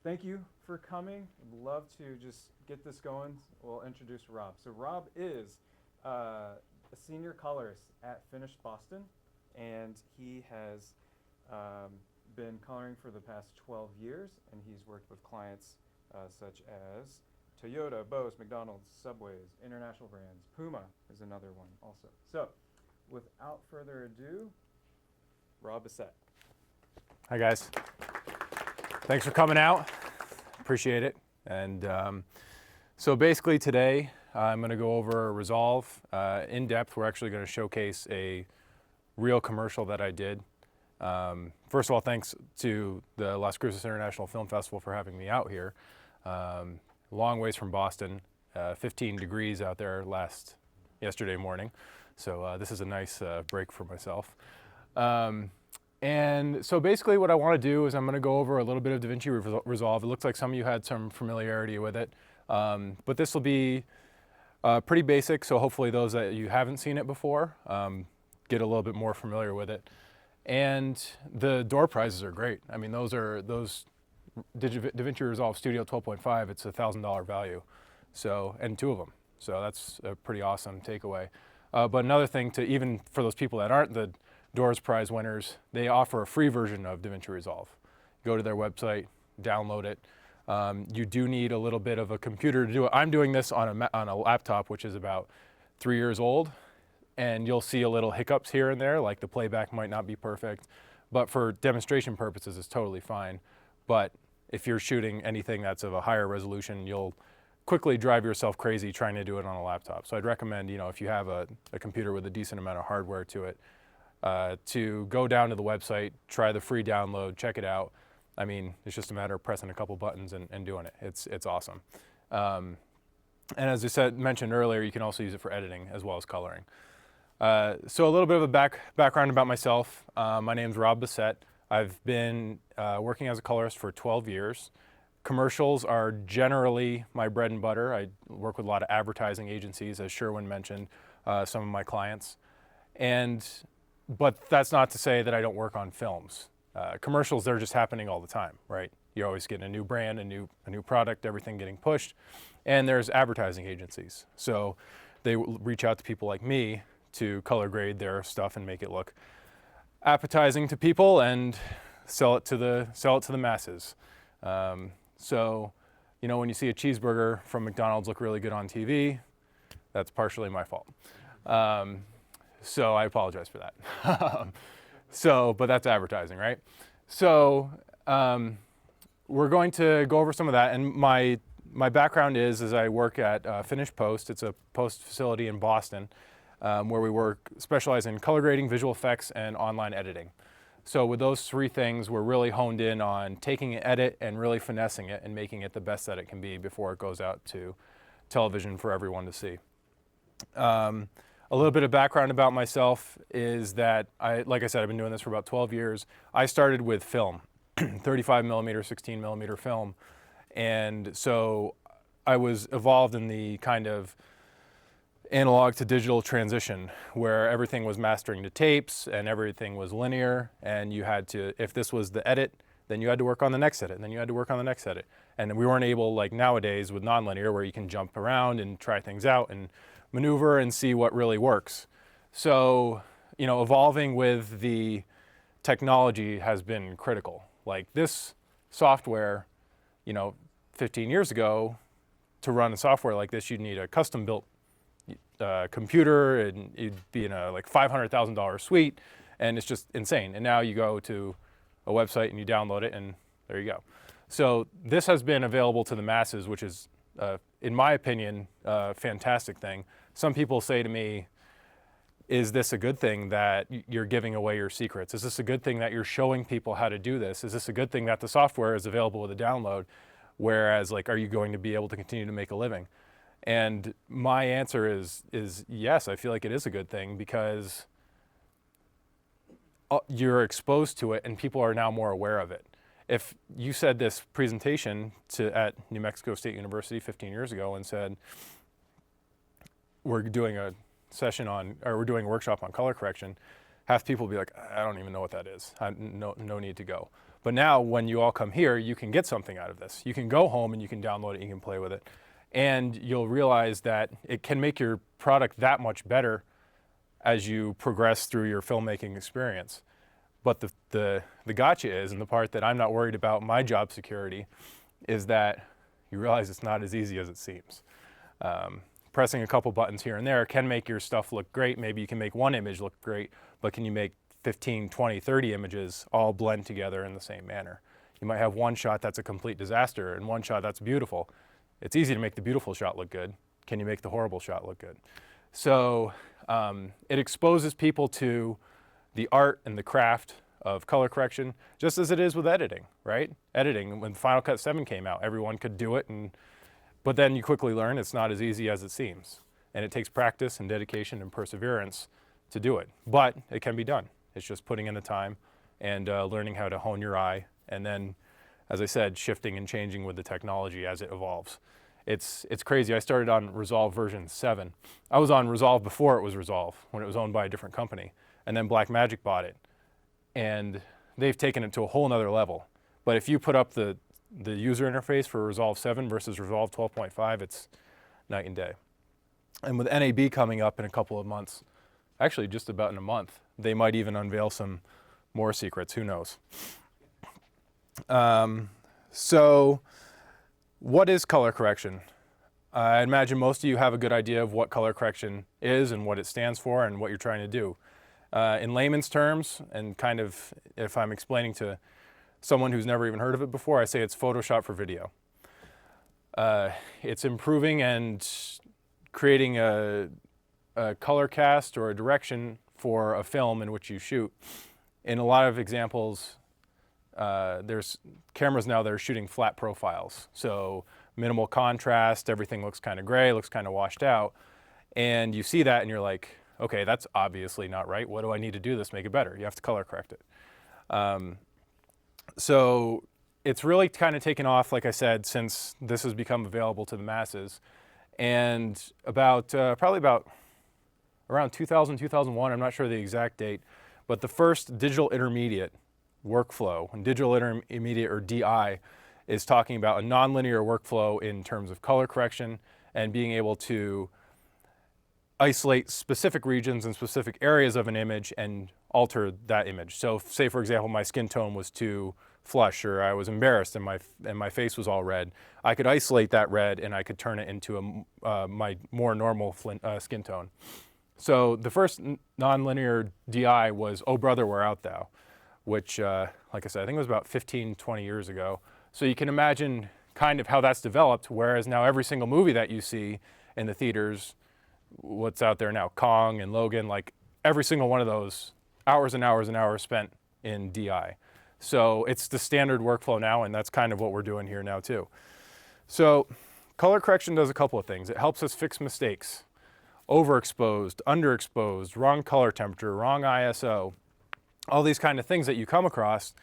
thank you for coming. I'd love to just get this going. We'll introduce Rob. So Rob is a senior colorist at Finished Boston, and he has been coloring for the past 12 years, and he's worked with clients such as Toyota, Bose, McDonald's, Subways, international brands. Puma is another one also. So without further ado, Rob Bessette. Hi guys, thanks for coming out, appreciate it. And so basically today I'm going to go over Resolve in depth. We're actually going to showcase a real commercial that I did. First of all, thanks to the Las Cruces International Film Festival for having me out here. Long ways from Boston, 15 degrees out there yesterday morning. So this is a nice break for myself. And so basically what I want to do is I'm going to go over a little bit of Davinci Resolve. It looks like some of you had some familiarity with it, but this will be pretty basic, so hopefully those that you haven't seen it before get a little bit more familiar with it. And the door prizes are great. I mean, those Davinci Resolve Studio 12.5, it's $1,000 value, so, and 2 of them. So that's a pretty awesome takeaway. But another thing, even for those people that aren't the Doors Prize winners, they offer a free version of Davinci Resolve. Go to their website, download it. You do need a little bit of a computer to do it. I'm doing this on a laptop, which is about 3 years old, and you'll see a little hiccups here and there, like the playback might not be perfect, but for demonstration purposes, it's totally fine. But if you're shooting anything that's of a higher resolution, you'll quickly drive yourself crazy trying to do it on a laptop. So I'd recommend, if you have a computer with a decent amount of hardware to it, to go down to the website, try the free download, check it out. I mean, it's just a matter of pressing a couple buttons and doing it. It's awesome. And as I mentioned earlier, you can also use it for editing as well as coloring. So a little bit of a background about myself. My name's Rob Bessette. I've been working as a colorist for 12 years. Commercials are generally my bread and butter. I work with a lot of advertising agencies, as Sherwin mentioned, some of my clients. But that's not to say that I don't work on films. Commercials, they're just happening all the time, right? You're always getting a new brand, a new product, everything getting pushed. And there's advertising agencies. So they reach out to people like me to color grade their stuff and make it look appetizing to people and sell it to the masses. So, when you see a cheeseburger from McDonald's look really good on TV, that's partially my fault. So I apologize for that. But that's advertising, right? So we're going to go over some of that. And my background is I work at Finished Post. It's a post facility in Boston where we specialize in color grading, visual effects, and online editing. So with those 3 things, we're really honed in on taking an edit and really finessing it and making it the best that it can be before it goes out to television for everyone to see. A little bit of background about myself is that, like I said, I've been doing this for about 12 years. I started with film, 35 millimeter, 16 millimeter film. And so I was evolved in the kind of analog to digital transition where everything was mastering to tapes and everything was linear, and you had to, if this was the edit, then you had to work on the next edit, and then you had to work on the next edit. And we weren't able, like nowadays with nonlinear, where you can jump around and try things out and maneuver and see what really works. So, evolving with the technology has been critical. Like this software, 15 years ago, to run a software like this, you'd need a custom built computer, and you'd be in a like $500,000 suite, and it's just insane. And now you go to a website and you download it, and there you go. So this has been available to the masses, which is, in my opinion, a fantastic thing. Some people say to me, is this a good thing that you're giving away your secrets? Is this a good thing that you're showing people how to do this? Is this a good thing that the software is available with a download? Whereas, are you going to be able to continue to make a living? And my answer is yes, I feel like it is a good thing because you're exposed to it and people are now more aware of it. If you said this presentation at New Mexico State University 15 years ago and said, we're doing a workshop on color correction, half people will be like, I don't even know what that is. No need to go. But now when you all come here, you can get something out of this. You can go home and you can download it, you can play with it. And you'll realize that it can make your product that much better as you progress through your filmmaking experience. But the gotcha is, and the part that I'm not worried about my job security, is that you realize it's not as easy as it seems. Pressing a couple buttons here and there can make your stuff look great. Maybe you can make one image look great, but can you make 15, 20, 30 images all blend together in the same manner? You might have one shot that's a complete disaster and one shot that's beautiful. It's easy to make the beautiful shot look good. Can you make the horrible shot look good? So it exposes people to the art and the craft of color correction, just as it is with editing, right? Editing, when Final Cut 7 came out, everyone could do it, but then you quickly learn it's not as easy as it seems. And it takes practice and dedication and perseverance to do it. But it can be done. It's just putting in the time and learning how to hone your eye, and then, as I said, shifting and changing with the technology as it evolves. It's crazy. I started on Resolve version 7. I was on Resolve before it was Resolve, when it was owned by a different company. And then Blackmagic bought it. And they've taken it to a whole nother level. But if you put up the user interface for Resolve 7 versus Resolve 12.5, it's night and day. And with NAB coming up in a couple of months, actually just about in a month, they might even unveil some more secrets, who knows. So what is color correction? I imagine most of you have a good idea of what color correction is and what it stands for and what you're trying to do. In layman's terms, and kind of if I'm explaining to someone who's never even heard of it before, I say it's Photoshop for video. It's improving and creating a color cast or a direction for a film in which you shoot. In a lot of examples, there's cameras now that are shooting flat profiles. So minimal contrast, everything looks kind of gray, looks kind of washed out. And you see that and you're like, okay, that's obviously not right. What do I need to do this, make it better? You have to color correct it. So it's really kind of taken off, like I said, since this has become available to the masses. And probably about around 2000, 2001, I'm not sure the exact date, but the first digital intermediate workflow, and digital intermediate, or DI, is talking about a nonlinear workflow in terms of color correction and being able to isolate specific regions and specific areas of an image and alter that image. So say, for example, my skin tone was too flush, or I was embarrassed and my face was all red. I could isolate that red and I could turn it into my more normal skin tone. So the first nonlinear DI was Oh Brother, Where Art Thou, which, like I said, I think it was about 15, 20 years ago. So you can imagine kind of how that's developed, whereas now every single movie that you see in the theaters, what's out there now, Kong and Logan, like every single one of those, hours and hours and hours spent in DI. So it's the standard workflow now, and that's kind of what we're doing here now too. So color correction does a couple of things. It helps us fix mistakes, overexposed, underexposed, wrong color temperature, wrong ISO, all these kind of things that you come across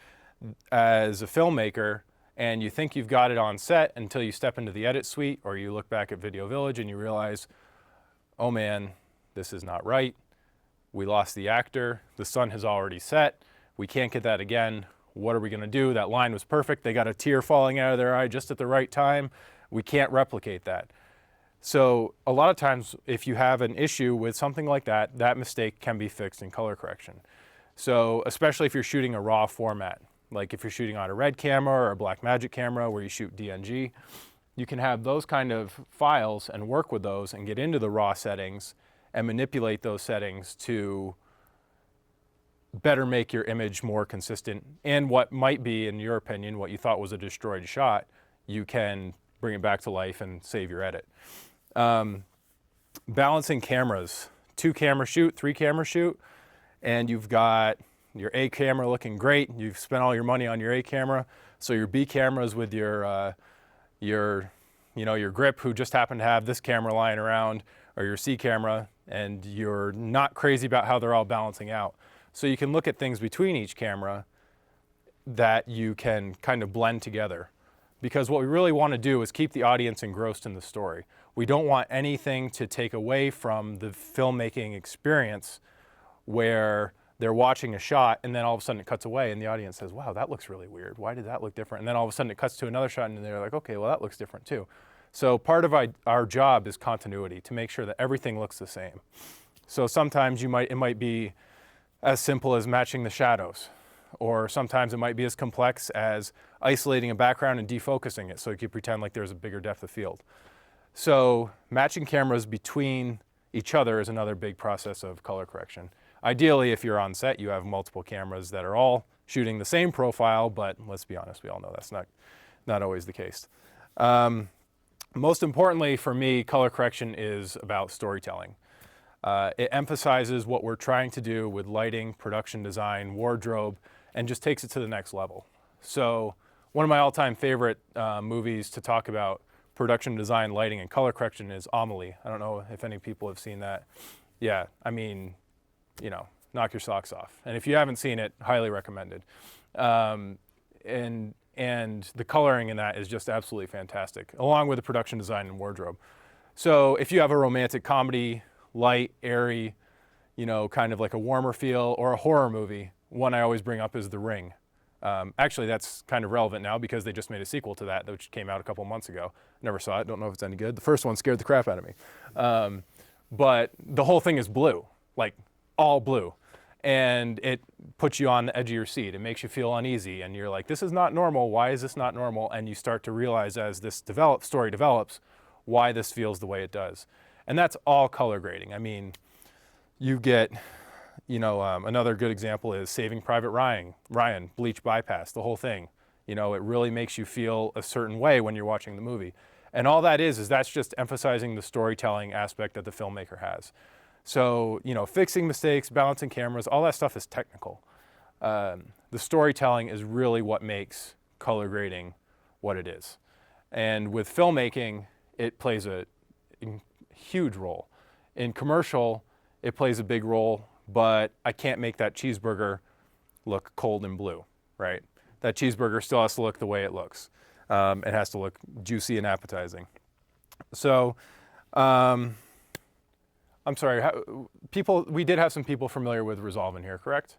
as a filmmaker, and you think you've got it on set until you step into the edit suite or you look back at Video Village and you realize, oh man, this is not right. We lost the actor. The sun has already set. We can't get that again. What are we going to do? That line was perfect. They got a tear falling out of their eye just at the right time. We can't replicate that. So a lot of times, if you have an issue with something like that, that mistake can be fixed in color correction. So especially if you're shooting a raw format, like if you're shooting on a red camera or a Blackmagic camera where you shoot DNG, you can have those kind of files and work with those and get into the raw settings and manipulate those settings to better make your image more consistent. And what might be, in your opinion, what you thought was a destroyed shot, you can bring it back to life and save your edit. Balancing cameras, 2-camera shoot, 3-camera shoot, and you've got your A camera looking great. You've spent all your money on your A camera, so your B cameras with your grip, who just happen to have this camera lying around, or your C camera, and you're not crazy about how they're all balancing out. So you can look at things between each camera that you can kind of blend together. Because what we really want to do is keep the audience engrossed in the story. We don't want anything to take away from the filmmaking experience where they're watching a shot, and then all of a sudden it cuts away, and the audience says, wow, that looks really weird. Why did that look different? And then all of a sudden it cuts to another shot, and they're like, okay, well, that looks different too. So part of our job is continuity, to make sure that everything looks the same. So sometimes it might be as simple as matching the shadows, or sometimes it might be as complex as isolating a background and defocusing it so you can pretend like there's a bigger depth of field. So matching cameras between each other is another big process of color correction. Ideally, if you're on set, you have multiple cameras that are all shooting the same profile, but let's be honest, we all know that's not always the case. Most importantly for me, color correction is about storytelling. It emphasizes what we're trying to do with lighting, production design, wardrobe, and just takes it to the next level. So one of my all-time favorite movies to talk about production design, lighting, and color correction is Amelie. I don't know if any people have seen that. Yeah, I mean, you know, knock your socks off. And if you haven't seen it, highly recommended. And the coloring in that is just absolutely fantastic, along with the production design and wardrobe. So if you have a romantic comedy, light, airy, you know, kind of like a warmer feel, or a horror movie, one I always bring up is The Ring. Actually, that's kind of relevant now because they just made a sequel to that, which came out a couple months ago. Never saw it, don't know if it's any good. The first one scared the crap out of me. But the whole thing is blue, like all blue. And it puts you on the edge of your seat. It makes you feel uneasy, and you're like, this is not normal. Why is this not normal? And you start to realize as this story develops why this feels the way it does. And that's all color grading. I mean, you get, you know, another good example is Saving Private Ryan, Bleach Bypass, the whole thing. You know, it really makes you feel a certain way when you're watching the movie. And all that is that's just emphasizing the storytelling aspect that the filmmaker has. So, you know, fixing mistakes, balancing cameras, all that stuff is technical. The storytelling is really what makes color grading what it is. And with filmmaking, it plays a huge role. In commercial, it plays a big role, but I can't make that cheeseburger look cold and blue, right? That cheeseburger still has to look the way it looks. It has to look juicy and appetizing. So, I'm sorry, we did have some people familiar with Resolve in here, correct?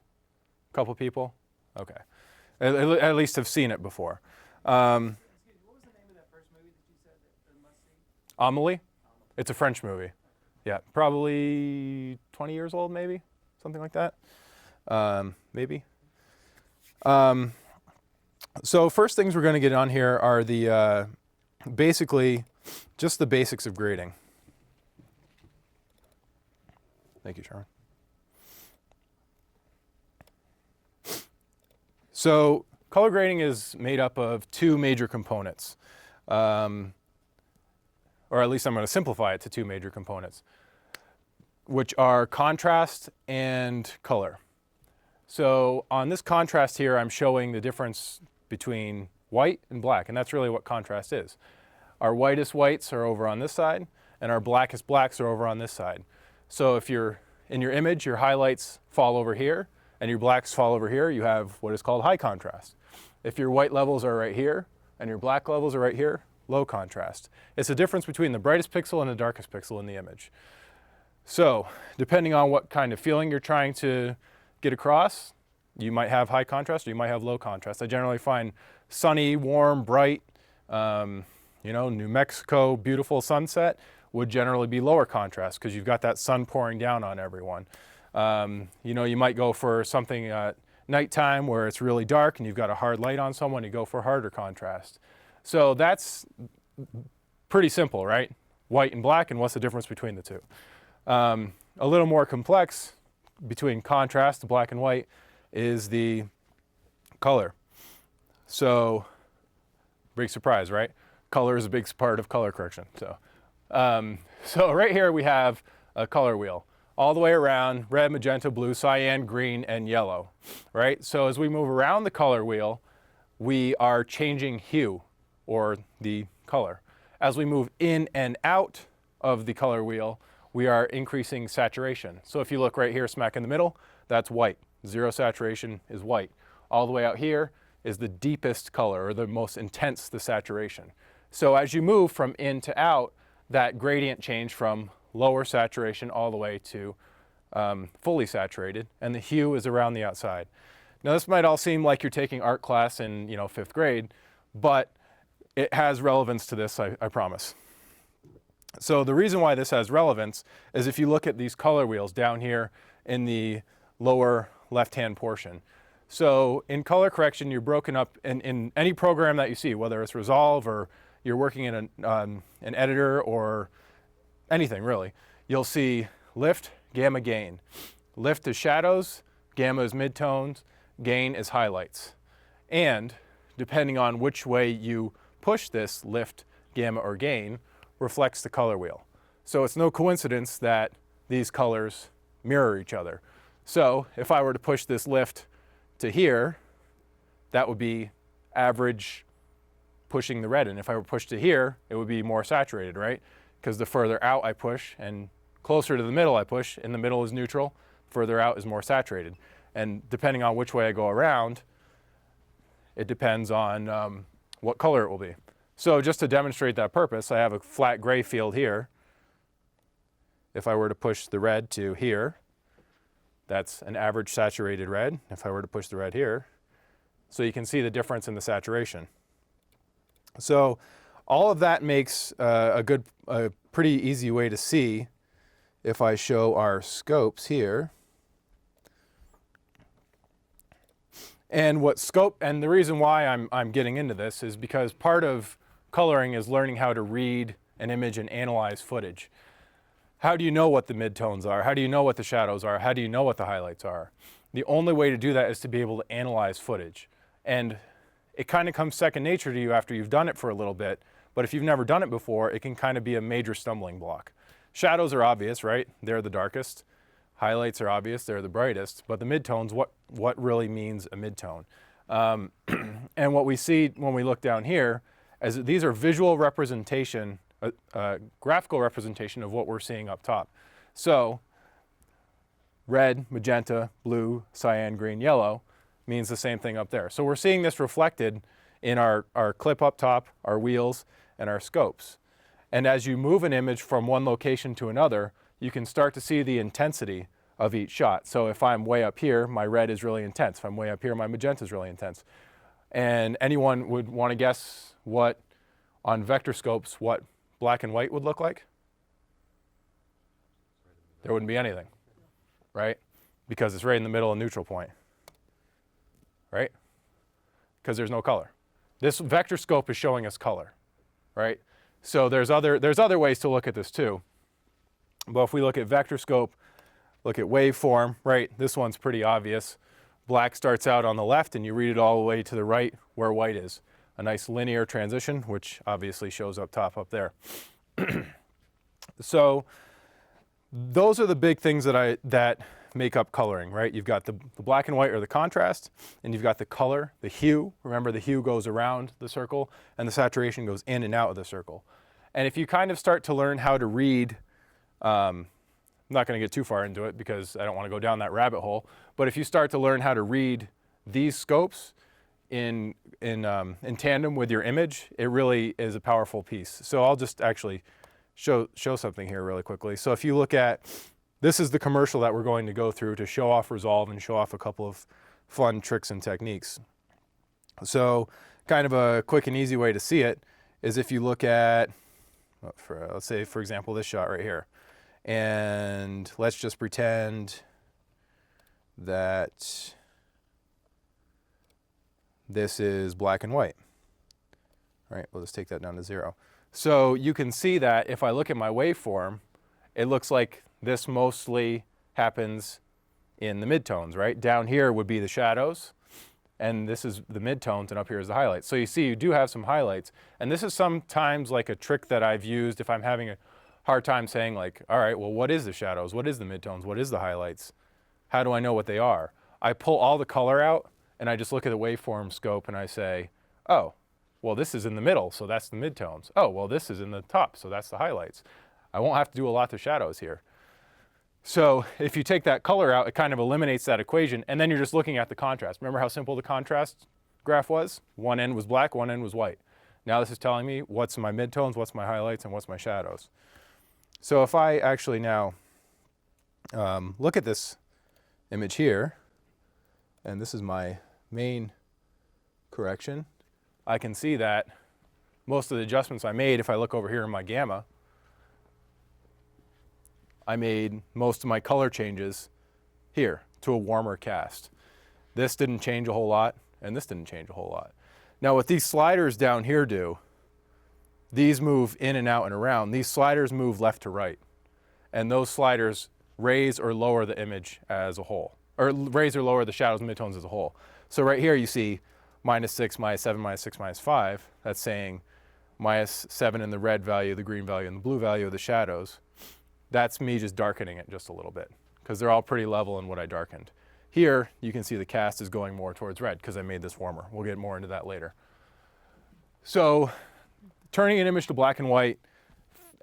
A couple people? Okay. At least have seen it before. What was the name of that first movie that you said that must see? Amelie? It's a French movie. Yeah, probably 20 years old, maybe? Something like that. Maybe. So first things we're going to get on here are the, basically, just the basics of grading. Thank you, Sharon. So color grading is made up of two major components, or at least I'm going to simplify it to two major components, which are contrast and color. So on this contrast here, I'm showing the difference between white and black, and that's really what contrast is. Our whitest whites are over on this side, and our blackest blacks are over on this side. So if you're in your image, your highlights fall over here, and your blacks fall over here, you have what is called high contrast. If your white levels are right here, and your black levels are right here, low contrast. It's the difference between the brightest pixel and the darkest pixel in the image. So, depending on what kind of feeling you're trying to get across, you might have high contrast or you might have low contrast. I generally find sunny, warm, bright, you know, New Mexico, beautiful sunset would generally be lower contrast because you've got that sun pouring down on everyone. You know, you might go for something at nighttime where it's really dark and you've got a hard light on someone, you go for harder contrast. So that's pretty simple, right? White and black, and what's the difference between the two? A little more complex between contrast, black and white, is the color. So, big surprise, right? Color is a big part of color correction. So right here we have a color wheel. All the way around, red, magenta, blue, cyan, green, and yellow, right? So as we move around the color wheel, we are changing hue, or the color. As we move in and out of the color wheel, we are increasing saturation. So if you look right here, smack in the middle, that's white. Zero saturation is white. All the way out here is the deepest color, or the most intense the saturation. So as you move from in to out, that gradient change from lower saturation all the way to fully saturated, and the hue is around the outside. Now this might all seem like you're taking art class in 5th grade, but it has relevance to this, I promise. So the reason why this has relevance is if you look at these color wheels down here in the lower left-hand portion. So in color correction, you're broken up in any program that you see, whether it's Resolve or you're working in an editor or anything really. You'll see lift, gamma, gain. Lift is shadows, gamma is midtones, gain is highlights. And depending on which way you push this lift, gamma, or gain, reflects the color wheel. So it's no coincidence that these colors mirror each other. So if I were to push this lift to here, that would be average pushing the red in. If I were pushed to here, it would be more saturated, right? Because the further out I push and closer to the middle I push, in the middle is neutral, further out is more saturated. And depending on which way I go around, it depends on what color it will be. So just to demonstrate that purpose, I have a flat gray field here. If I were to push the red to here, that's an average saturated red. If I were to push the red here, so you can see the difference in the saturation. So all of that makes a pretty easy way to see if I show our scopes here. And the reason why I'm getting into this is because part of coloring is learning how to read an image and analyze footage. How do you know what the midtones are? How do you know what the shadows are? How do you know what the highlights are? The only way to do that is to be able to analyze footage. And it kind of comes second nature to you after you've done it for a little bit, but if you've never done it before, it can kind of be a major stumbling block. Shadows are obvious, right? They're the darkest. Highlights are obvious, they're the brightest, but the midtones, what really means a midtone? And what we see when we look down here is that these are visual representation, graphical representation of what we're seeing up top. So red, magenta, blue, cyan, green, yellow means the same thing up there. So we're seeing this reflected in our clip up top, our wheels, and our scopes. And as you move an image from one location to another, you can start to see the intensity of each shot. So if I'm way up here, my red is really intense. If I'm way up here, my magenta is really intense. And anyone would want to guess what, on vector scopes, what black and white would look like? There wouldn't be anything, right? Because it's right in the middle of neutral point, right? Because there's no color. This vector scope is showing us color, right? So there's other ways to look at this too. But if we look at vector scope, look at waveform, right? This one's pretty obvious. Black starts out on the left and you read it all the way to the right where white is. A nice linear transition, which obviously shows up top up there. So those are the big things that make up coloring, right? You've got the black and white or the contrast, and you've got the color, the hue. Remember, the hue goes around the circle and the saturation goes in and out of the circle. And if you kind of start to learn how to read, I'm not going to get too far into it because I don't want to go down that rabbit hole, but if you start to learn how to read these scopes in tandem with your image, it really is a powerful piece. So I'll just actually show something here really quickly. So if you look at, this is the commercial that we're going to go through to show off Resolve and show off a couple of fun tricks and techniques. So kind of a quick and easy way to see it is if you look at, let's say for example this shot right here, and let's just pretend that this is black and white. All right, we'll just take that down to 0. So you can see that if I look at my waveform, it looks like this mostly happens in the midtones, right? Down here would be the shadows, and this is the midtones, and up here is the highlights. So you see you do have some highlights, and this is sometimes like a trick that I've used if I'm having a hard time saying like, all right, well, what is the shadows? What is the midtones? What is the highlights? How do I know what they are? I pull all the color out, and I just look at the waveform scope, and I say, oh, well, this is in the middle, so that's the midtones. Oh, well, this is in the top, so that's the highlights. I won't have to do a lot of shadows here. So if you take that color out, it kind of eliminates that equation, and then you're just looking at the contrast. Remember how simple the contrast graph was? One end was black, one end was white. Now this is telling me what's my midtones, what's my highlights, and what's my shadows. So if I actually now look at this image here, and this is my main correction, I can see that most of the adjustments I made, if I look over here in my gamma, I made most of my color changes here to a warmer cast. This didn't change a whole lot, and this didn't change a whole lot. Now what these sliders down here do, these move in and out and around. These sliders move left to right, and those sliders raise or lower the image as a whole, or raise or lower the shadows and midtones as a whole. So right here you see -6, -7, -6, -5. That's saying -7 in the red value, the green value, and the blue value of the shadows. That's me just darkening it just a little bit, because they're all pretty level in what I darkened. Here, you can see the cast is going more towards red because I made this warmer. We'll get more into that later. So turning an image to black and white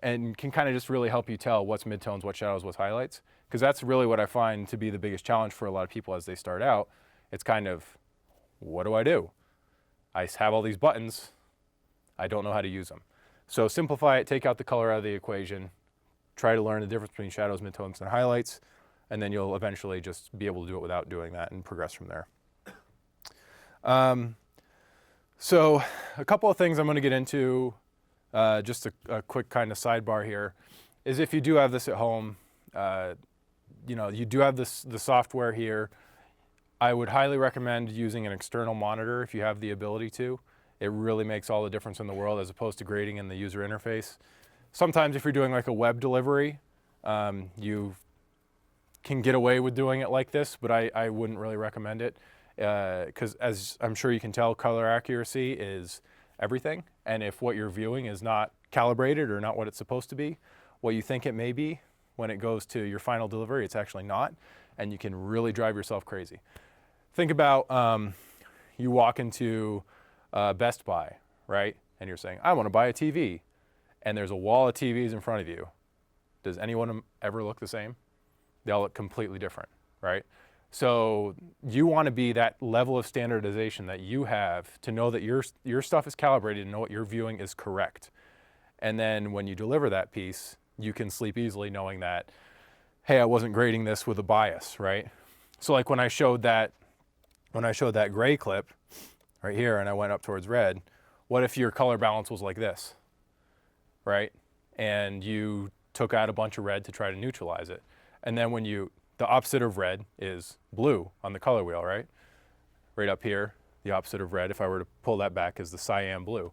and can kind of just really help you tell what's midtones, what shadows, what's highlights, because that's really what I find to be the biggest challenge for a lot of people as they start out. It's kind of, what do I do? I have all these buttons. I don't know how to use them. So simplify it, take out the color out of the equation, try to learn the difference between shadows, midtones, and highlights, and then you'll eventually just be able to do it without doing that and progress from there. So a couple of things I'm going to get into, just a quick kind of sidebar here, is if you do have this at home, you do have the software here, I would highly recommend using an external monitor if you have the ability to. It really makes all the difference in the world as opposed to grading in the user interface. Sometimes if you're doing like a web delivery, you can get away with doing it like this, but I wouldn't really recommend it because as I'm sure you can tell, color accuracy is everything. And if what you're viewing is not calibrated or not what it's supposed to be, what you think it may be, when it goes to your final delivery, it's actually not, and you can really drive yourself crazy. Think about you walk into Best Buy, right? And you're saying, I want to buy a TV. And there's a wall of TVs in front of you. Does anyone ever look the same? They all look completely different, right? So you want to be that level of standardization that you have to know that your stuff is calibrated and know what you're viewing is correct. And then when you deliver that piece, you can sleep easily knowing that, hey, I wasn't grading this with a bias, right? So like when I showed that gray clip right here and I went up towards red, what if your color balance was like this, right? And you took out a bunch of red to try to neutralize it. And then when the opposite of red is blue on the color wheel, right? Right up here, the opposite of red, if I were to pull that back, is the cyan blue.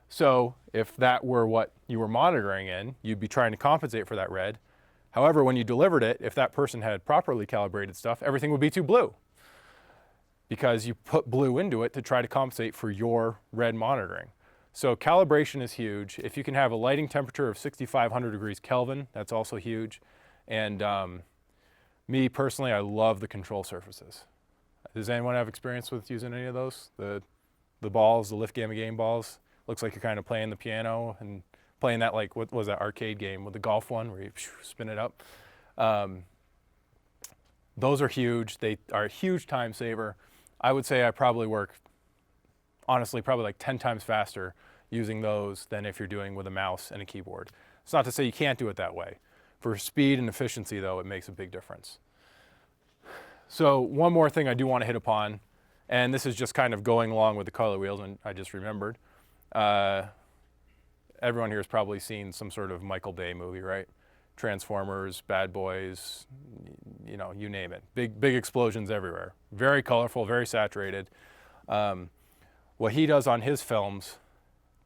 So if that were what you were monitoring in, you'd be trying to compensate for that red. However, when you delivered it, if that person had properly calibrated stuff, everything would be too blue because you put blue into it to try to compensate for your red monitoring. So calibration is huge. If you can have a lighting temperature of 6,500 degrees Kelvin, that's also huge. And me personally, I love the control surfaces. Does anyone have experience with using any of those? The balls, the lift gamma game balls? Looks like you're kind of playing the piano and playing that, like, what was that arcade game with the golf one where you spin it up? Those are huge. They are a huge time saver. I would say I probably work, honestly, probably like 10 times faster using those than if you're doing with a mouse and a keyboard. It's not to say you can't do it that way. For speed and efficiency, though, it makes a big difference. So one more thing I do want to hit upon, and this is just kind of going along with the color wheels, and I just remembered. Everyone here has probably seen some sort of Michael Bay movie, right? Transformers, Bad Boys, you know, you name it. Big explosions everywhere. Very colorful, very saturated. What he does on his films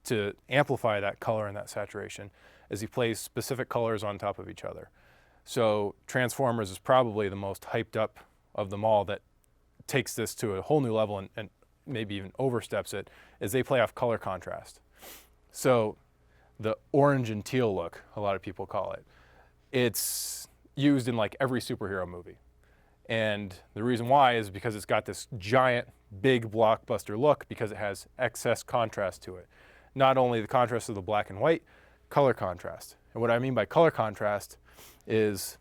to amplify that color and that saturation is he plays specific colors on top of each other. So Transformers is probably the most hyped up of them all that takes this to a whole new level and maybe even oversteps it, is they play off color contrast. So the orange and teal look, a lot of people call it, it's used in like every superhero movie. And the reason why is because it's got this giant, big blockbuster look because it has excess contrast to it. Not only the contrast of the black and white, color contrast. And what I mean by color contrast is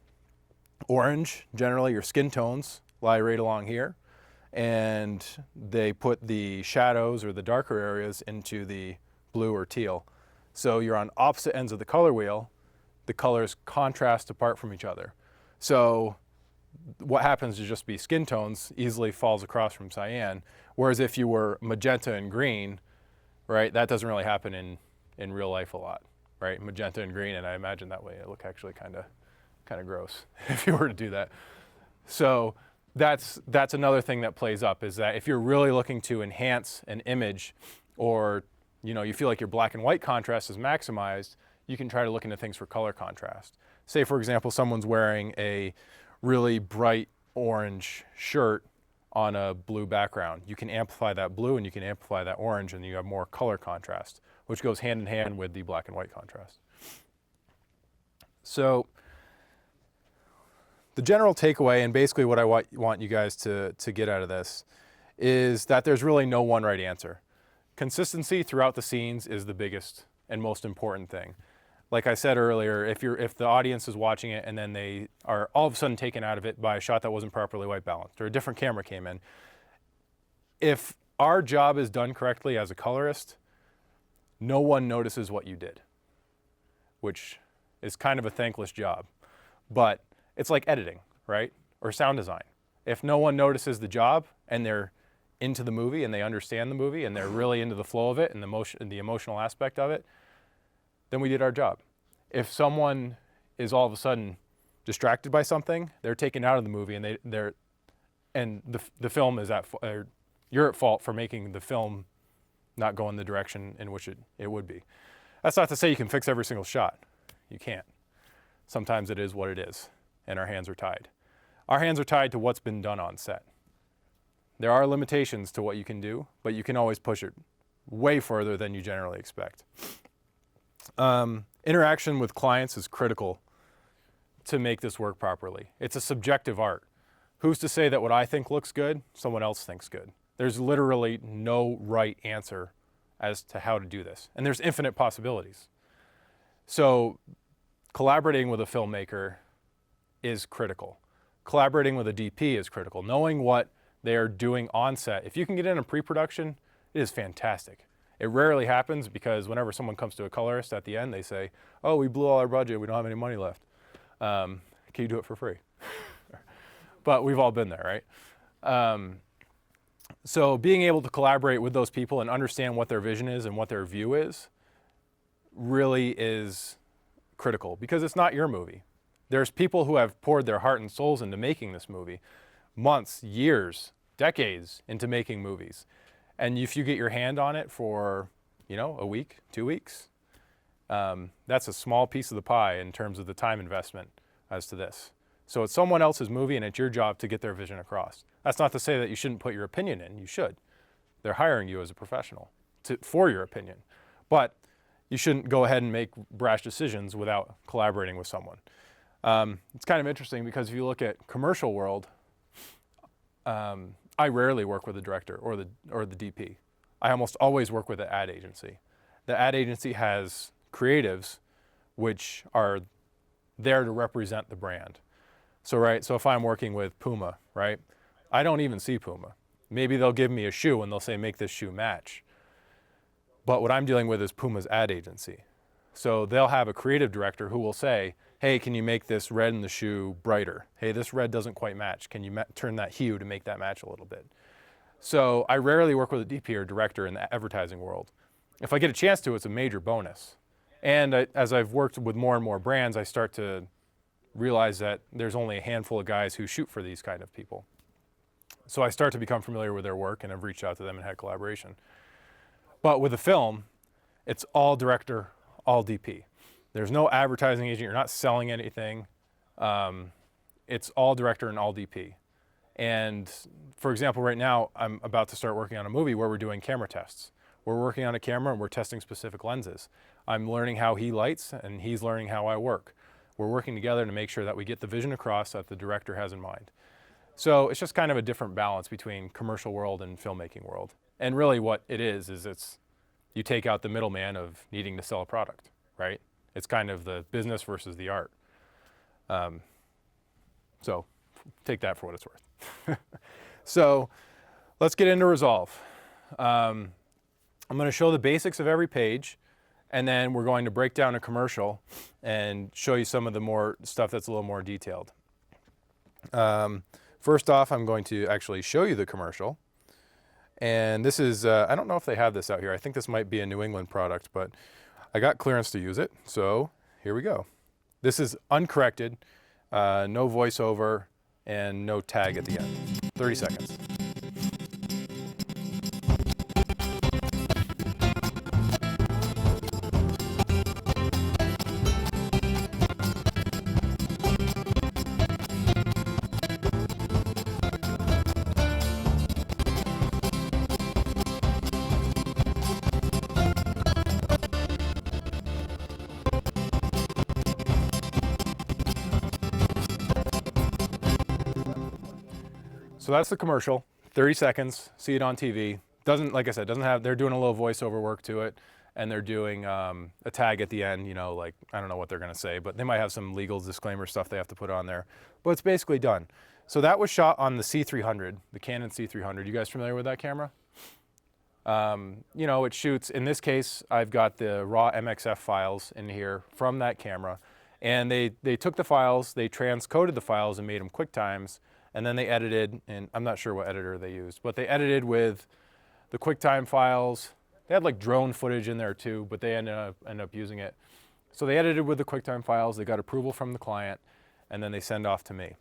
orange, generally your skin tones lie right along here, and they put the shadows or the darker areas into the blue or teal. So you're on opposite ends of the color wheel, the colors contrast apart from each other. So what happens to just be skin tones easily falls across from cyan. Whereas if you were magenta and green, right, that doesn't really happen in real life a lot, right? Magenta and green, and I imagine that way it look actually kind of gross if you were to do that. So that's another thing that plays up, is that if you're really looking to enhance an image, or you feel like your black and white contrast is maximized, you can try to look into things for color contrast. Say, for example, someone's wearing a really bright orange shirt on a blue background. You can amplify that blue and you can amplify that orange, and you have more color contrast, which goes hand in hand with the black and white contrast. So the general takeaway, and basically what I want you guys to get out of this, is that there's really no one right answer. Consistency throughout the scenes is the biggest and most important thing. Like I said earlier, if the audience is watching it and then they are all of a sudden taken out of it by a shot that wasn't properly white balanced, or a different camera came in, if our job is done correctly as a colorist, no one notices what you did, which is kind of a thankless job. But it's like editing, right? Or sound design. If no one notices the job and they're into the movie and they understand the movie and they're really into the flow of it and the emotional aspect of it, then we did our job. If someone is all of a sudden distracted by something, they're taken out of the movie, and the film is you're at fault for making the film not go in the direction in which it would be. That's not to say you can fix every single shot. You can't. Sometimes it is what it is, and our hands are tied. Our hands are tied to what's been done on set. There are limitations to what you can do, but you can always push it way further than you generally expect. Interaction with clients is critical to make this work properly. It's a subjective art. Who's to say that what I think looks good, someone else thinks good? There's literally no right answer as to how to do this. And there's infinite possibilities. So collaborating with a filmmaker is critical. Collaborating with a DP is critical. Knowing what they are doing on set. If you can get in a pre-production, it is fantastic. It rarely happens, because whenever someone comes to a colorist at the end, they say, oh, we blew all our budget, we don't have any money left. Can you do it for free? But we've all been there, right? So being able to collaborate with those people and understand what their vision is and what their view is really is critical, because it's not your movie. There's people who have poured their heart and souls into making this movie, months, years, decades into making movies. And if you get your hand on it for, a week, 2 weeks, that's a small piece of the pie in terms of the time investment as to this. So it's someone else's movie, and it's your job to get their vision across. That's not to say that you shouldn't put your opinion in. You should. They're hiring you as a professional for your opinion. But you shouldn't go ahead and make brash decisions without collaborating with someone. It's kind of interesting, because if you look at commercial world, I rarely work with the director or the DP. I almost always work with the ad agency. The ad agency has creatives which are there to represent the brand. So if I'm working with Puma, right, I don't even see Puma. Maybe they'll give me a shoe and they'll say, make this shoe match. But what I'm dealing with is Puma's ad agency. So they'll have a creative director who will say, hey, can you make this red in the shoe brighter? Hey, this red doesn't quite match. Can you turn that hue to make that match a little bit? So I rarely work with a DP or director in the advertising world. If I get a chance to, it's a major bonus. And as I've worked with more and more brands, I start to realize that there's only a handful of guys who shoot for these kind of people. So I start to become familiar with their work, and I've reached out to them and had collaboration. But with a film, it's all director, all DP. There's no advertising agent. You're not selling anything. It's all director and all DP. And for example, right now, I'm about to start working on a movie where we're doing camera tests. We're working on a camera and we're testing specific lenses. I'm learning how he lights and he's learning how I work. We're working together to make sure that we get the vision across that the director has in mind. So it's just kind of a different balance between commercial world and filmmaking world. And really what it is it's you take out the middleman of needing to sell a product, right? It's kind of the business versus the art. So take that for what it's worth. So let's get into Resolve. I'm going to show the basics of every page, and then we're going to break down a commercial and show you some of the more stuff that's a little more detailed. First off, I'm going to actually show you the commercial. And this is, I don't know if they have this out here. I think this might be a New England product, but I got clearance to use it. So here we go. This is uncorrected, no voiceover, and no tag at the end. 30 seconds. So that's the commercial, 30 seconds, see it on TV. Doesn't, like I said, doesn't have, they're doing a little voiceover work to it, and they're doing a tag at the end, you know, like, I don't know what they're gonna say, but they might have some legal disclaimer stuff they have to put on there. But it's basically done. So that was shot on the C300, the Canon C300. You guys familiar with that camera? You know, it shoots, in this case, I've got the raw MXF files in here from that camera, and they took the files, they transcoded the files and made them QuickTimes, and then they edited, and I'm not sure what editor they used, but they edited with the QuickTime files. They had like drone footage in there too, but they ended up using it. So they edited with the QuickTime files, they got approval from the client, and then they send off to me.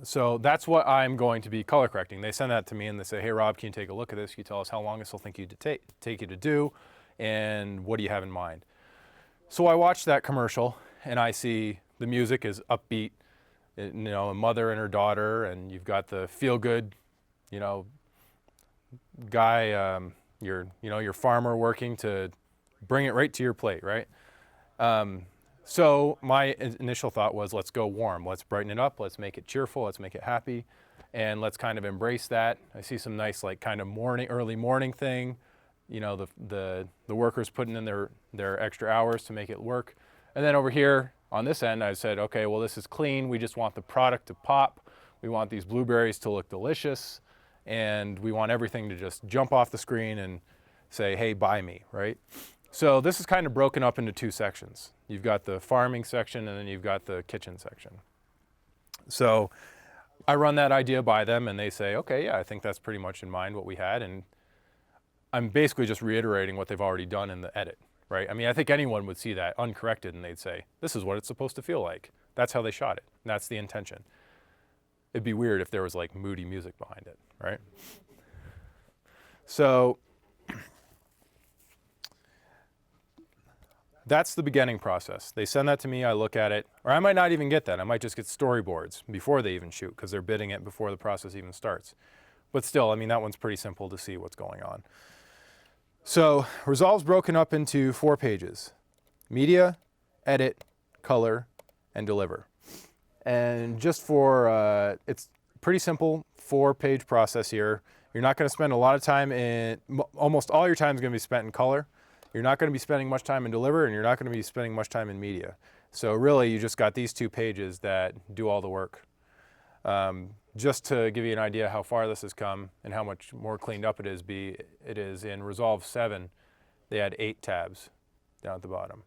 So that's what I'm going to be color correcting. They send that to me and they say, hey Rob, can you take a look at this? Can you tell us how long this will take you to do, and what do you have in mind? So I watched that commercial and I see the music is upbeat, you know, a mother and her daughter, and you've got the feel-good, you know, guy, your farmer working to bring it right to your plate, right? So my initial thought was, let's go warm, let's brighten it up, let's make it cheerful, let's make it happy, and let's kind of embrace that. I see some nice, like, kind of early morning thing, you know, the workers putting in their extra hours to make it work. And then over here, on this end, I said, okay, well, this is clean. We just want the product to pop. We want these blueberries to look delicious. And we want everything to just jump off the screen and say, hey, buy me, right? So this is kind of broken up into two sections. You've got the farming section, and then you've got the kitchen section. So I run that idea by them, and they say, okay, yeah, I think that's pretty much in mind what we had. And I'm basically just reiterating what they've already done in the edit. Right? I mean, I think anyone would see that uncorrected and they'd say, this is what it's supposed to feel like. That's how they shot it. That's the intention. It'd be weird if there was like moody music behind it, right? So that's the beginning process. They send that to me, I look at it, or I might not even get that. I might just get storyboards before they even shoot because they're bidding it before the process even starts. But still, I mean, that one's pretty simple to see what's going on. So Resolve's broken up into 4 pages: media, edit, color, and deliver. And just for, it's pretty simple 4-page process here. You're not going to spend a lot of time in, almost all your time is going to be spent in color. You're not going to be spending much time in deliver, and you're not going to be spending much time in media. So really, you just got these 2 pages that do all the work. Just to give you an idea how far this has come and how much more cleaned up it is in Resolve 7, they had 8 tabs down at the bottom.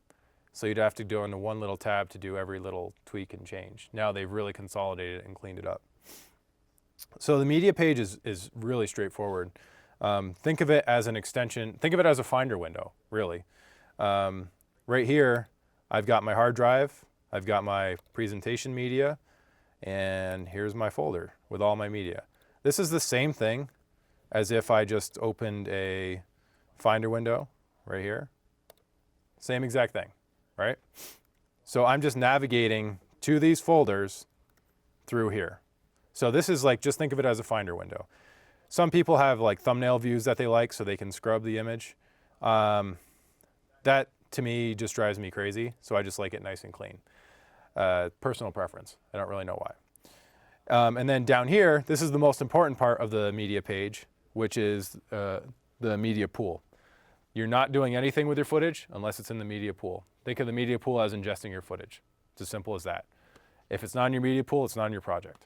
So you'd have to go into one little tab to do every little tweak and change. Now they've really consolidated it and cleaned it up. So the media page is really straightforward. Think of it as an extension, think of it as a Finder window, really. Right here, I've got my hard drive, I've got my presentation media, and here's my folder with all my media. This is the same thing as if I just opened a Finder window right here. Same exact thing, right? So I'm just navigating to these folders through here. So this is like, just think of it as a Finder window. Some people have like thumbnail views that they like so they can scrub the image. That to me just drives me crazy, so I just like it nice and clean. Personal preference, I don't really know why. And then down here, this is the most important part of the media page, which is the media pool. You're not doing anything with your footage unless it's in the media pool. Think of the media pool as ingesting your footage. It's as simple as that. If it's not in your media pool, it's not in your project.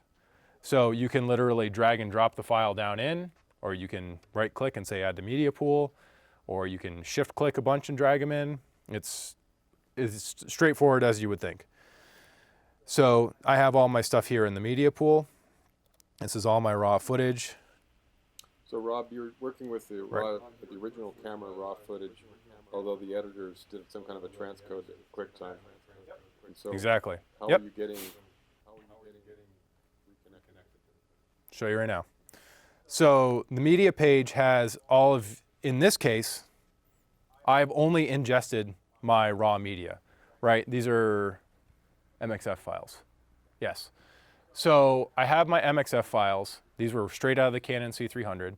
So you can literally drag and drop the file down in, or you can right click and say add to media pool, or you can shift click a bunch and drag them in. It's as straightforward as you would think. So I have all my stuff here in the media pool. This is all my raw footage. So Rob, you're working with the Right. the original camera raw footage, although the editors did some kind of a transcode at QuickTime. And so Exactly. how Yep. are you getting reconnected? Show you right now. So the media page has all of, in this case, I've only ingested my raw media, right? These are MXF files. Yes. So I have my MXF files. These were straight out of the Canon C300.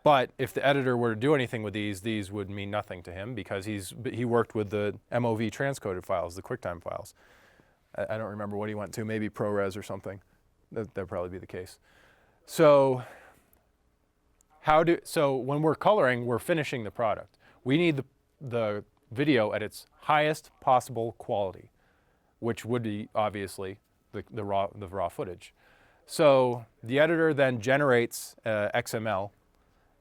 But if the editor were to do anything with these would mean nothing to him because he worked with the MOV transcoded files, the QuickTime files. I don't remember what he went to, maybe ProRes or something. That'd probably be the case. So when we're coloring, we're finishing the product. We need the video at its highest possible quality, which would be obviously the raw footage. So the editor then generates XML,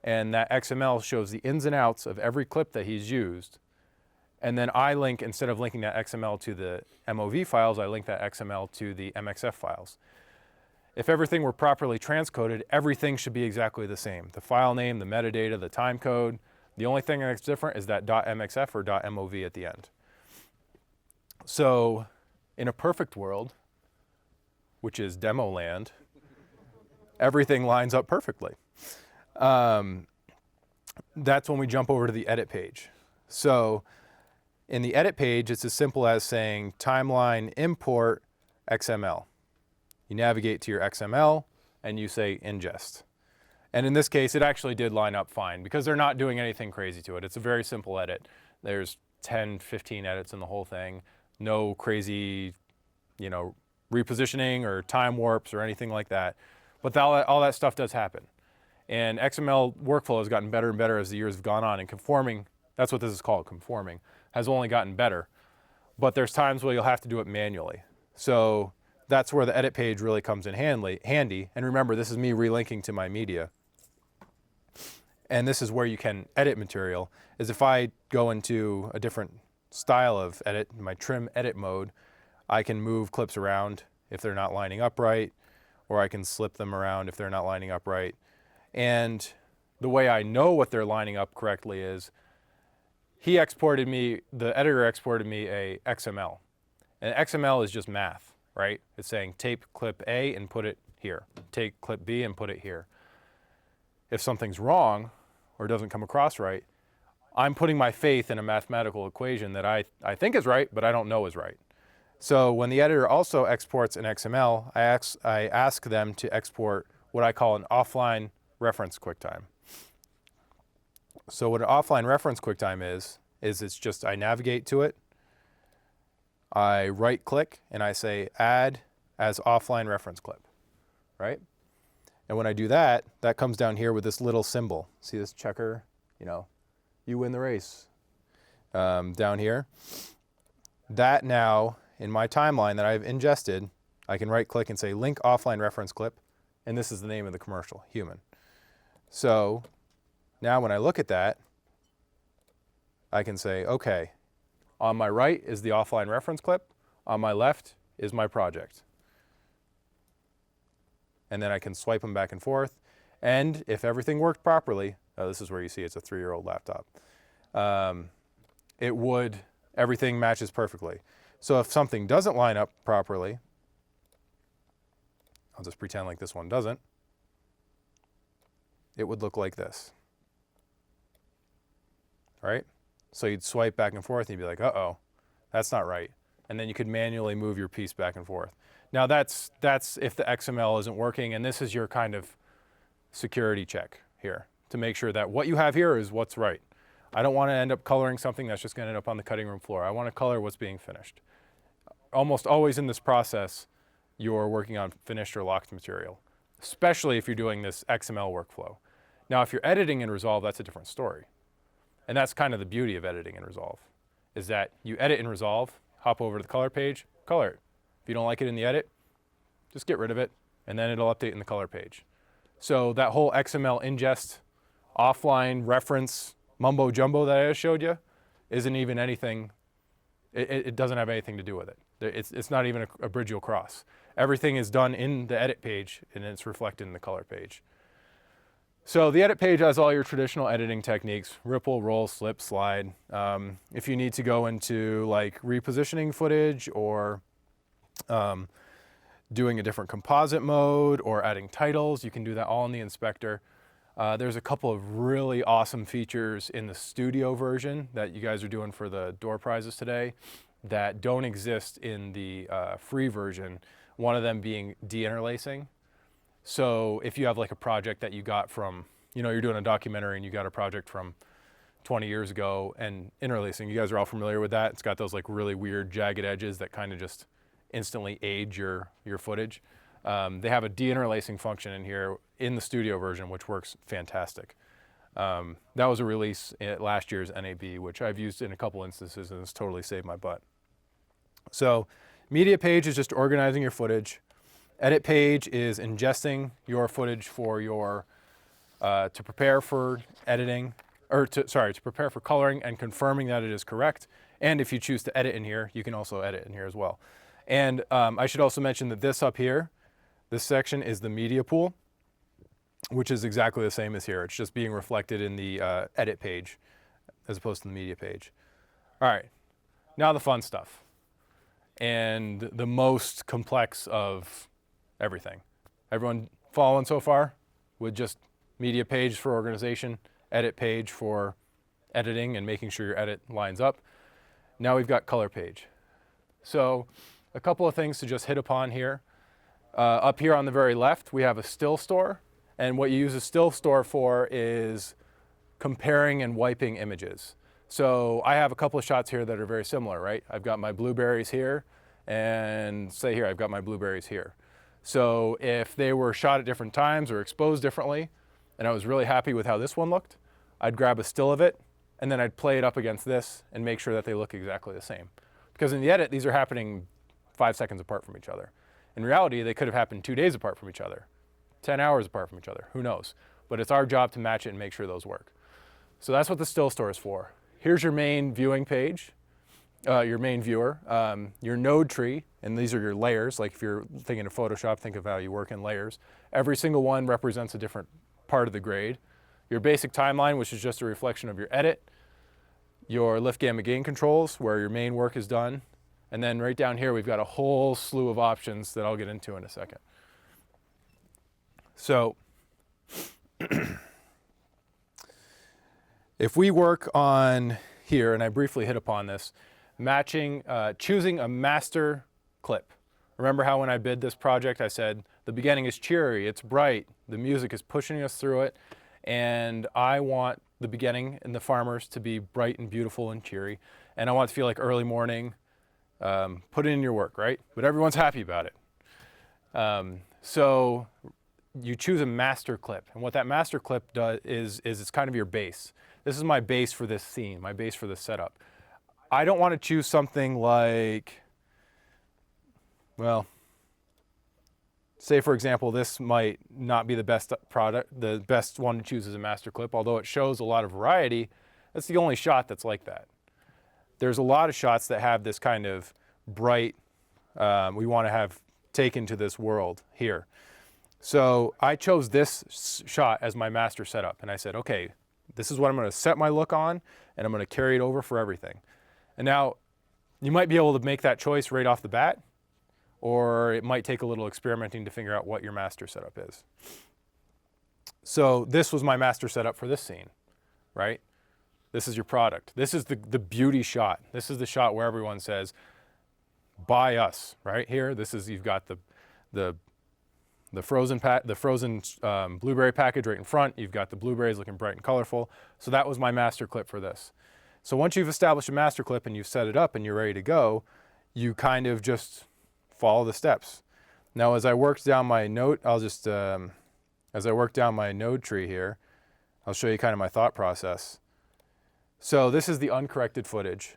and that XML shows the ins and outs of every clip that he's used. And then I link, instead of linking that XML to the MOV files, I link that XML to the MXF files. If everything were properly transcoded, everything should be exactly the same. The file name, the metadata, the time code. The only thing that's different is that .mxf or .mov at the end. So in a perfect world, which is demo land, everything lines up perfectly. That's when we jump over to the edit page. So in the edit page, it's as simple as saying timeline import XML. You navigate to your XML and you say ingest. And in this case, it actually did line up fine because they're not doing anything crazy to it. It's a very simple edit. There's 10, 15 edits in the whole thing. No crazy, repositioning or time warps or anything like that. But all that stuff does happen. And XML workflow has gotten better and better as the years have gone on, and conforming, that's what this is called, conforming, has only gotten better. But there's times where you'll have to do it manually. So that's where the edit page really comes in handy. And remember, this is me relinking to my media. And this is where you can edit material, is if I go into a different style of edit, my trim edit mode, I can move clips around if they're not lining up right, or I can slip them around if they're not lining up right. And the way I know what they're lining up correctly is the editor exported me a XML. And XML is just math, right? It's saying take clip A and put it here. Take clip B and put it here. If something's wrong or doesn't come across right, I'm putting my faith in a mathematical equation that I think is right, but I don't know is right. So when the editor also exports an XML, I ask them to export what I call an offline reference QuickTime. So what an offline reference QuickTime is it's just I navigate to it, I right click, and I say add as offline reference clip, right? And when I do that, that comes down here with this little symbol. See this checker? You win the race. Down here. That now, in my timeline that I've ingested, I can right click and say link offline reference clip, and this is the name of the commercial, human. So now when I look at that, I can say, okay, on my right is the offline reference clip, on my left is my project. And then I can swipe them back and forth. And if everything worked properly, this is where you see it's a 3-year-old laptop, everything matches perfectly. So if something doesn't line up properly, I'll just pretend like this one doesn't, it would look like this, right? So you'd swipe back and forth and you'd be like, uh-oh, that's not right. And then you could manually move your piece back and forth. Now that's if the XML isn't working, and this is your kind of security check here to make sure that what you have here is what's right. I don't want to end up coloring something that's just going to end up on the cutting room floor. I want to color what's being finished. Almost always in this process, you're working on finished or locked material, especially if you're doing this XML workflow. Now, if you're editing in Resolve, that's a different story. And that's kind of the beauty of editing in Resolve, is that you edit in Resolve, hop over to the color page, color it. If you don't like it in the edit, just get rid of it, and then it'll update in the color page. So that whole XML ingest, offline reference, mumbo jumbo that I just showed you isn't even anything It doesn't have anything to do with it. It's not even a bridge you'll cross. Everything is done in the edit page, and it's reflected in the color page. So the edit page has all your traditional editing techniques: ripple, roll, slip, slide. If you need to go into like repositioning footage, or doing a different composite mode, or adding titles, you can do that all in the inspector. There's a couple of really awesome features in the studio version that you guys are doing for the door prizes today that don't exist in the free version. One of them being deinterlacing. So if you have like a project that you got from, you're doing a documentary and you got a project from 20 years ago, and interlacing, you guys are all familiar with that. It's got those like really weird jagged edges that kind of just instantly age your footage. They have a deinterlacing function in here in the studio version, which works fantastic. That was a release at last year's NAB, which I've used in a couple instances, and it's totally saved my butt. So media page is just organizing your footage. Edit page is ingesting your footage for your, to prepare for editing, or to prepare for coloring and confirming that it is correct. And if you choose to edit in here, you can also edit in here as well. And I should also mention that this up here, this section is the media pool, which is exactly the same as here. It's just being reflected in the edit page as opposed to the media page. All right, now the fun stuff and the most complex of everything. Everyone following so far with just media page for organization, edit page for editing and making sure your edit lines up. Now we've got color page. So a couple of things to just hit upon here. Up here on the very left, we have a still store. And what you use a still store for is comparing and wiping images. So I have a couple of shots here that are very similar, right? I've got my blueberries here, and say here, I've got my blueberries here. So if they were shot at different times or exposed differently, and I was really happy with how this one looked, I'd grab a still of it, and then I'd play it up against this and make sure that they look exactly the same. Because in the edit, these are happening 5 seconds apart from each other. In reality, they could have happened 2 days apart from each other, 10 hours apart from each other, who knows? But it's our job to match it and make sure those work. So that's what the still store is for. Here's your main viewing page, your main viewer, your node tree, and these are your layers. Like if you're thinking of Photoshop, think of how you work in layers. Every single one represents a different part of the grade. Your basic timeline, which is just a reflection of your edit. Your lift, gamma, gain controls, where your main work is done. And then right down here, we've got a whole slew of options that I'll get into in a second. So if we work on here, and I briefly hit upon this, matching, choosing a master clip. Remember how when I bid this project, I said, the beginning is cheery, it's bright, the music is pushing us through it, and I want the beginning and the farmers to be bright and beautiful and cheery, and I want it to feel like early morning. Put it in your work, right? But everyone's happy about it. So you choose a master clip, and what that master clip does is it's kind of your base. This is my base for this scene, my base for this setup. I don't want to choose something like, well, say for example, this might not be the best product, the best one to choose as a master clip, although it shows a lot of variety. That's the only shot that's like that. There's a lot of shots that have this kind of bright, we want to have taken to this world here. So I chose this shot as my master setup, and I said, okay, this is what I'm going to set my look on, and I'm going to carry it over for everything. And now, you might be able to make that choice right off the bat, or it might take a little experimenting to figure out what your master setup is. So this was my master setup for this scene, right? This is your product. This is the beauty shot. This is the shot where everyone says, buy us, right here. This is, you've got the frozen blueberry package right in front. You've got the blueberries looking bright and colorful. So that was my master clip for this. So once you've established a master clip and you've set it up and you're ready to go, you kind of just follow the steps. Now, as I worked down my node, as I work down my node tree here, I'll show you kind of my thought process. So this is the uncorrected footage.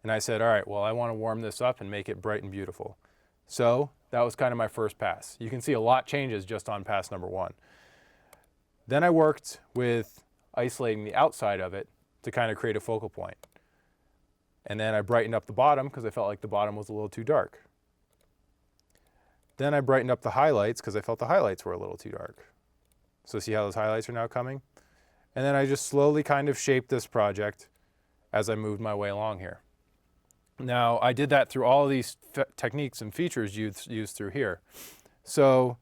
And I said, all right, well, I want to warm this up and make it bright and beautiful. So that was kind of my first pass. You can see a lot changes just on pass number 1. Then I worked with isolating the outside of it to kind of create a focal point. And then I brightened up the bottom because I felt like the bottom was a little too dark. Then I brightened up the highlights because I felt the highlights were a little too dark. So see how those highlights are now coming? And then I just slowly kind of shaped this project as I moved my way along here. Now, I did that through all of these techniques and features used through here. So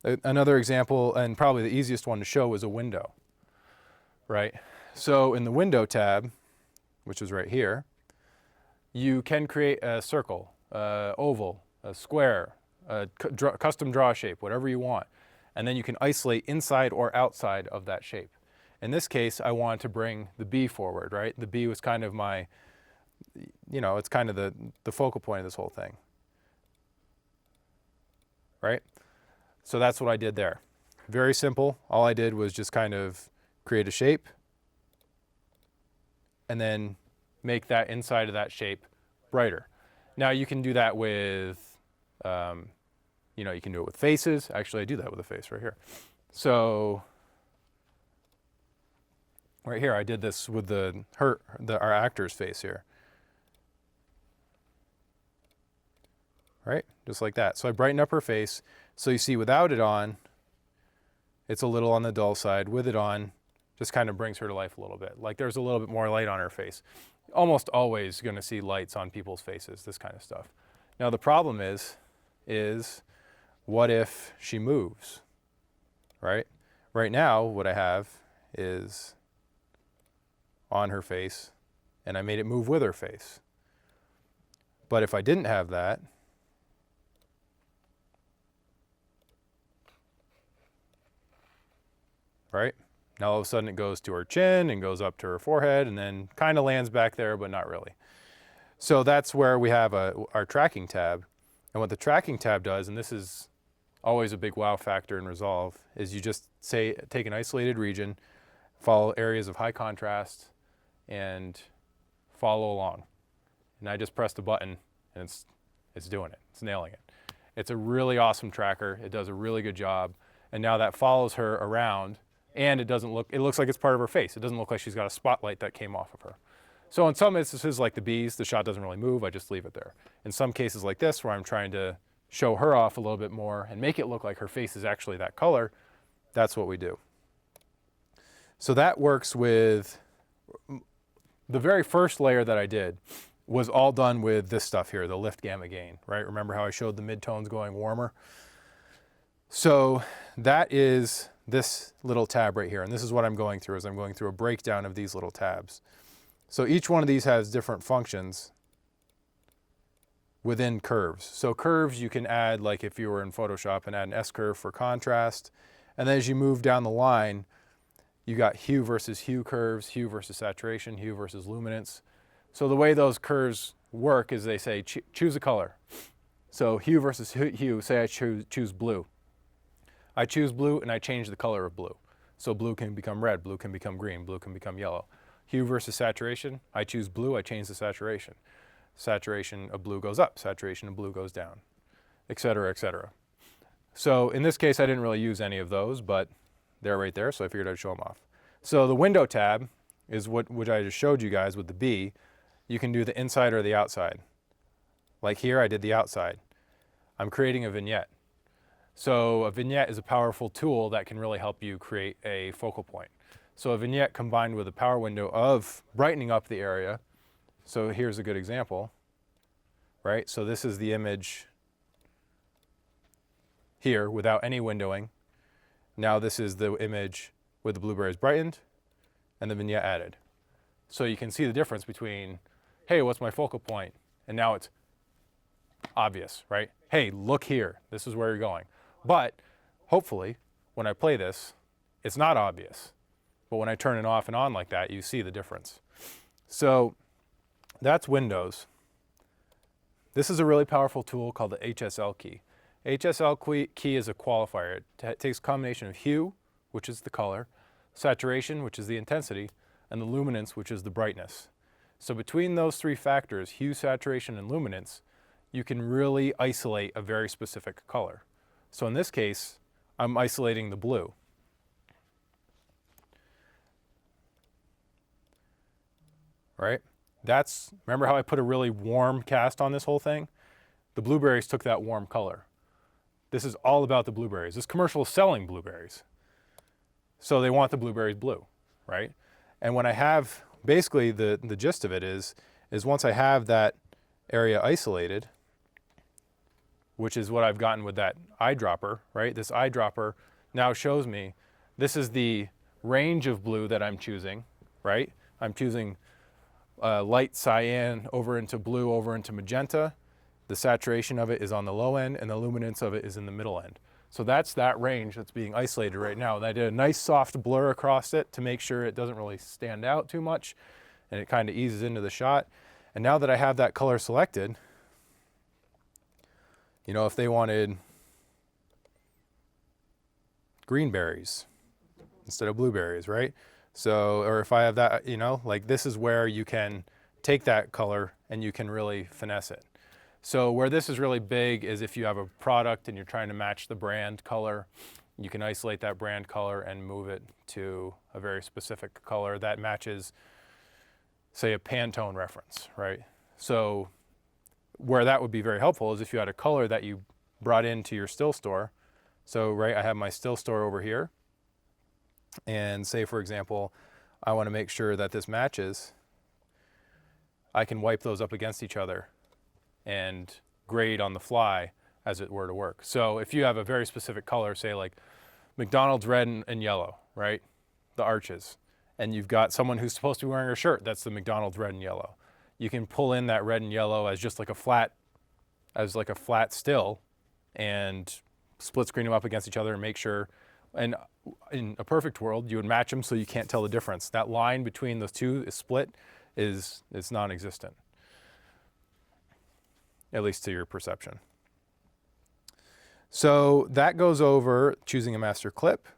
another example, and probably the easiest one to show, is a window, right? So in the window tab, which is right here, you can create a circle, oval, a square, a custom draw shape, whatever you want. And then you can isolate inside or outside of that shape. In this case, I wanted to bring the bee forward, right? The bee was kind of my, you know, it's kind of the focal point of this whole thing, right? So that's what I did there. Very simple. All I did was just kind of create a shape and then make that inside of that shape brighter. Now you can do that with, you know, you can do it with faces. Actually, I do that with a face right here. So right here, I did this with our actor's face here. Right, just like that. So I brightened up her face. So you see without it on, it's a little on the dull side. With it on, just kind of brings her to life a little bit. Like there's a little bit more light on her face. Almost always going to see lights on people's faces, this kind of stuff. Now the problem is what if she moves, right? Right now, what I have is on her face, and I made it move with her face. But if I didn't have that, right? Now all of a sudden it goes to her chin and goes up to her forehead and then kind of lands back there, but not really. So that's where we have our tracking tab. And what the tracking tab does, and this is always a big wow factor in Resolve, is you just take an isolated region, follow areas of high contrast, and follow along. And I just pressed a button and it's doing it. It's nailing it. It's a really awesome tracker. It does a really good job. And now that follows her around, and it looks like it's part of her face. It doesn't look like she's got a spotlight that came off of her. So in some instances, like the bees, the shot doesn't really move. I just leave it there. In some cases like this, where I'm trying to show her off a little bit more and make it look like her face is actually that color, that's what we do. So that works with the very first layer that I did was all done with this stuff here, the lift gamma gain, right? Remember how I showed the midtones going warmer? So that is this little tab right here. And this is what I'm going through, is I'm going through a breakdown of these little tabs. So each one of these has different functions within curves. So curves you can add, like if you were in Photoshop, and add an S-curve for contrast. And then as you move down the line, you got hue versus hue curves, hue versus saturation, hue versus luminance. So the way those curves work is they say, choose a color. So hue versus hue, say I choose blue. I choose blue and I change the color of blue. So blue can become red, blue can become green, blue can become yellow. Hue versus saturation, I choose blue, I change the saturation. Saturation of blue goes up, saturation of blue goes down, et cetera, et cetera. So in this case, I didn't really use any of those, but they're right there, so I figured I'd show them off. So the window tab is which I just showed you guys with the bee. You can do the inside or the outside. Like here, I did the outside. I'm creating a vignette. So a vignette is a powerful tool that can really help you create a focal point. So a vignette combined with a power window of brightening up the area. So here's a good example, right? So this is the image here without any windowing. Now this is the image with the blueberries brightened and the vignette added. So you can see the difference between, hey, what's my focal point? And now it's obvious, right? Hey, look here, this is where you're going. But hopefully, when I play this, it's not obvious. But when I turn it off and on like that, you see the difference. So that's Windows. This is a really powerful tool called the HSL key. HSL key is a qualifier. It takes a combination of hue, which is the color, saturation, which is the intensity, and the luminance, which is the brightness. So between those three factors, hue, saturation, and luminance, you can really isolate a very specific color. So in this case, I'm isolating the blue. Right? remember how I put a really warm cast on this whole thing? The blueberries took that warm color. This is all about the blueberries. This commercial is selling blueberries. So they want the blueberries blue, right? And when I have, basically the gist of it is once I have that area isolated, which is what I've gotten with that eyedropper, right? This eyedropper now shows me this is the range of blue that I'm choosing, right? I'm choosing light cyan over into blue over into magenta. The saturation of it is on the low end and the luminance of it is in the middle end. So that's that range that's being isolated right now. And I did a nice soft blur across it to make sure it doesn't really stand out too much and it kind of eases into the shot. And now that I have that color selected, you know, if they wanted green berries instead of blueberries, right? So, or if I have that, you know, like this is where you can take that color and you can really finesse it. So where this is really big is if you have a product and you're trying to match the brand color, you can isolate that brand color and move it to a very specific color that matches, say, a Pantone reference, right? So where that would be very helpful is if you had a color that you brought into your still store. So, right, I have my still store over here. And say, for example, I want to make sure that this matches. I can wipe those up against each other and grade on the fly as it were to work. So if you have a very specific color, say like McDonald's red and yellow, right? The arches. And you've got someone who's supposed to be wearing a shirt that's the McDonald's red and yellow. You can pull in that red and yellow as just like a flat, still and split screen them up against each other and make sure, and in a perfect world, you would match them so you can't tell the difference. That line between those two is split is non-existent, at least to your perception. So that goes over choosing a master clip.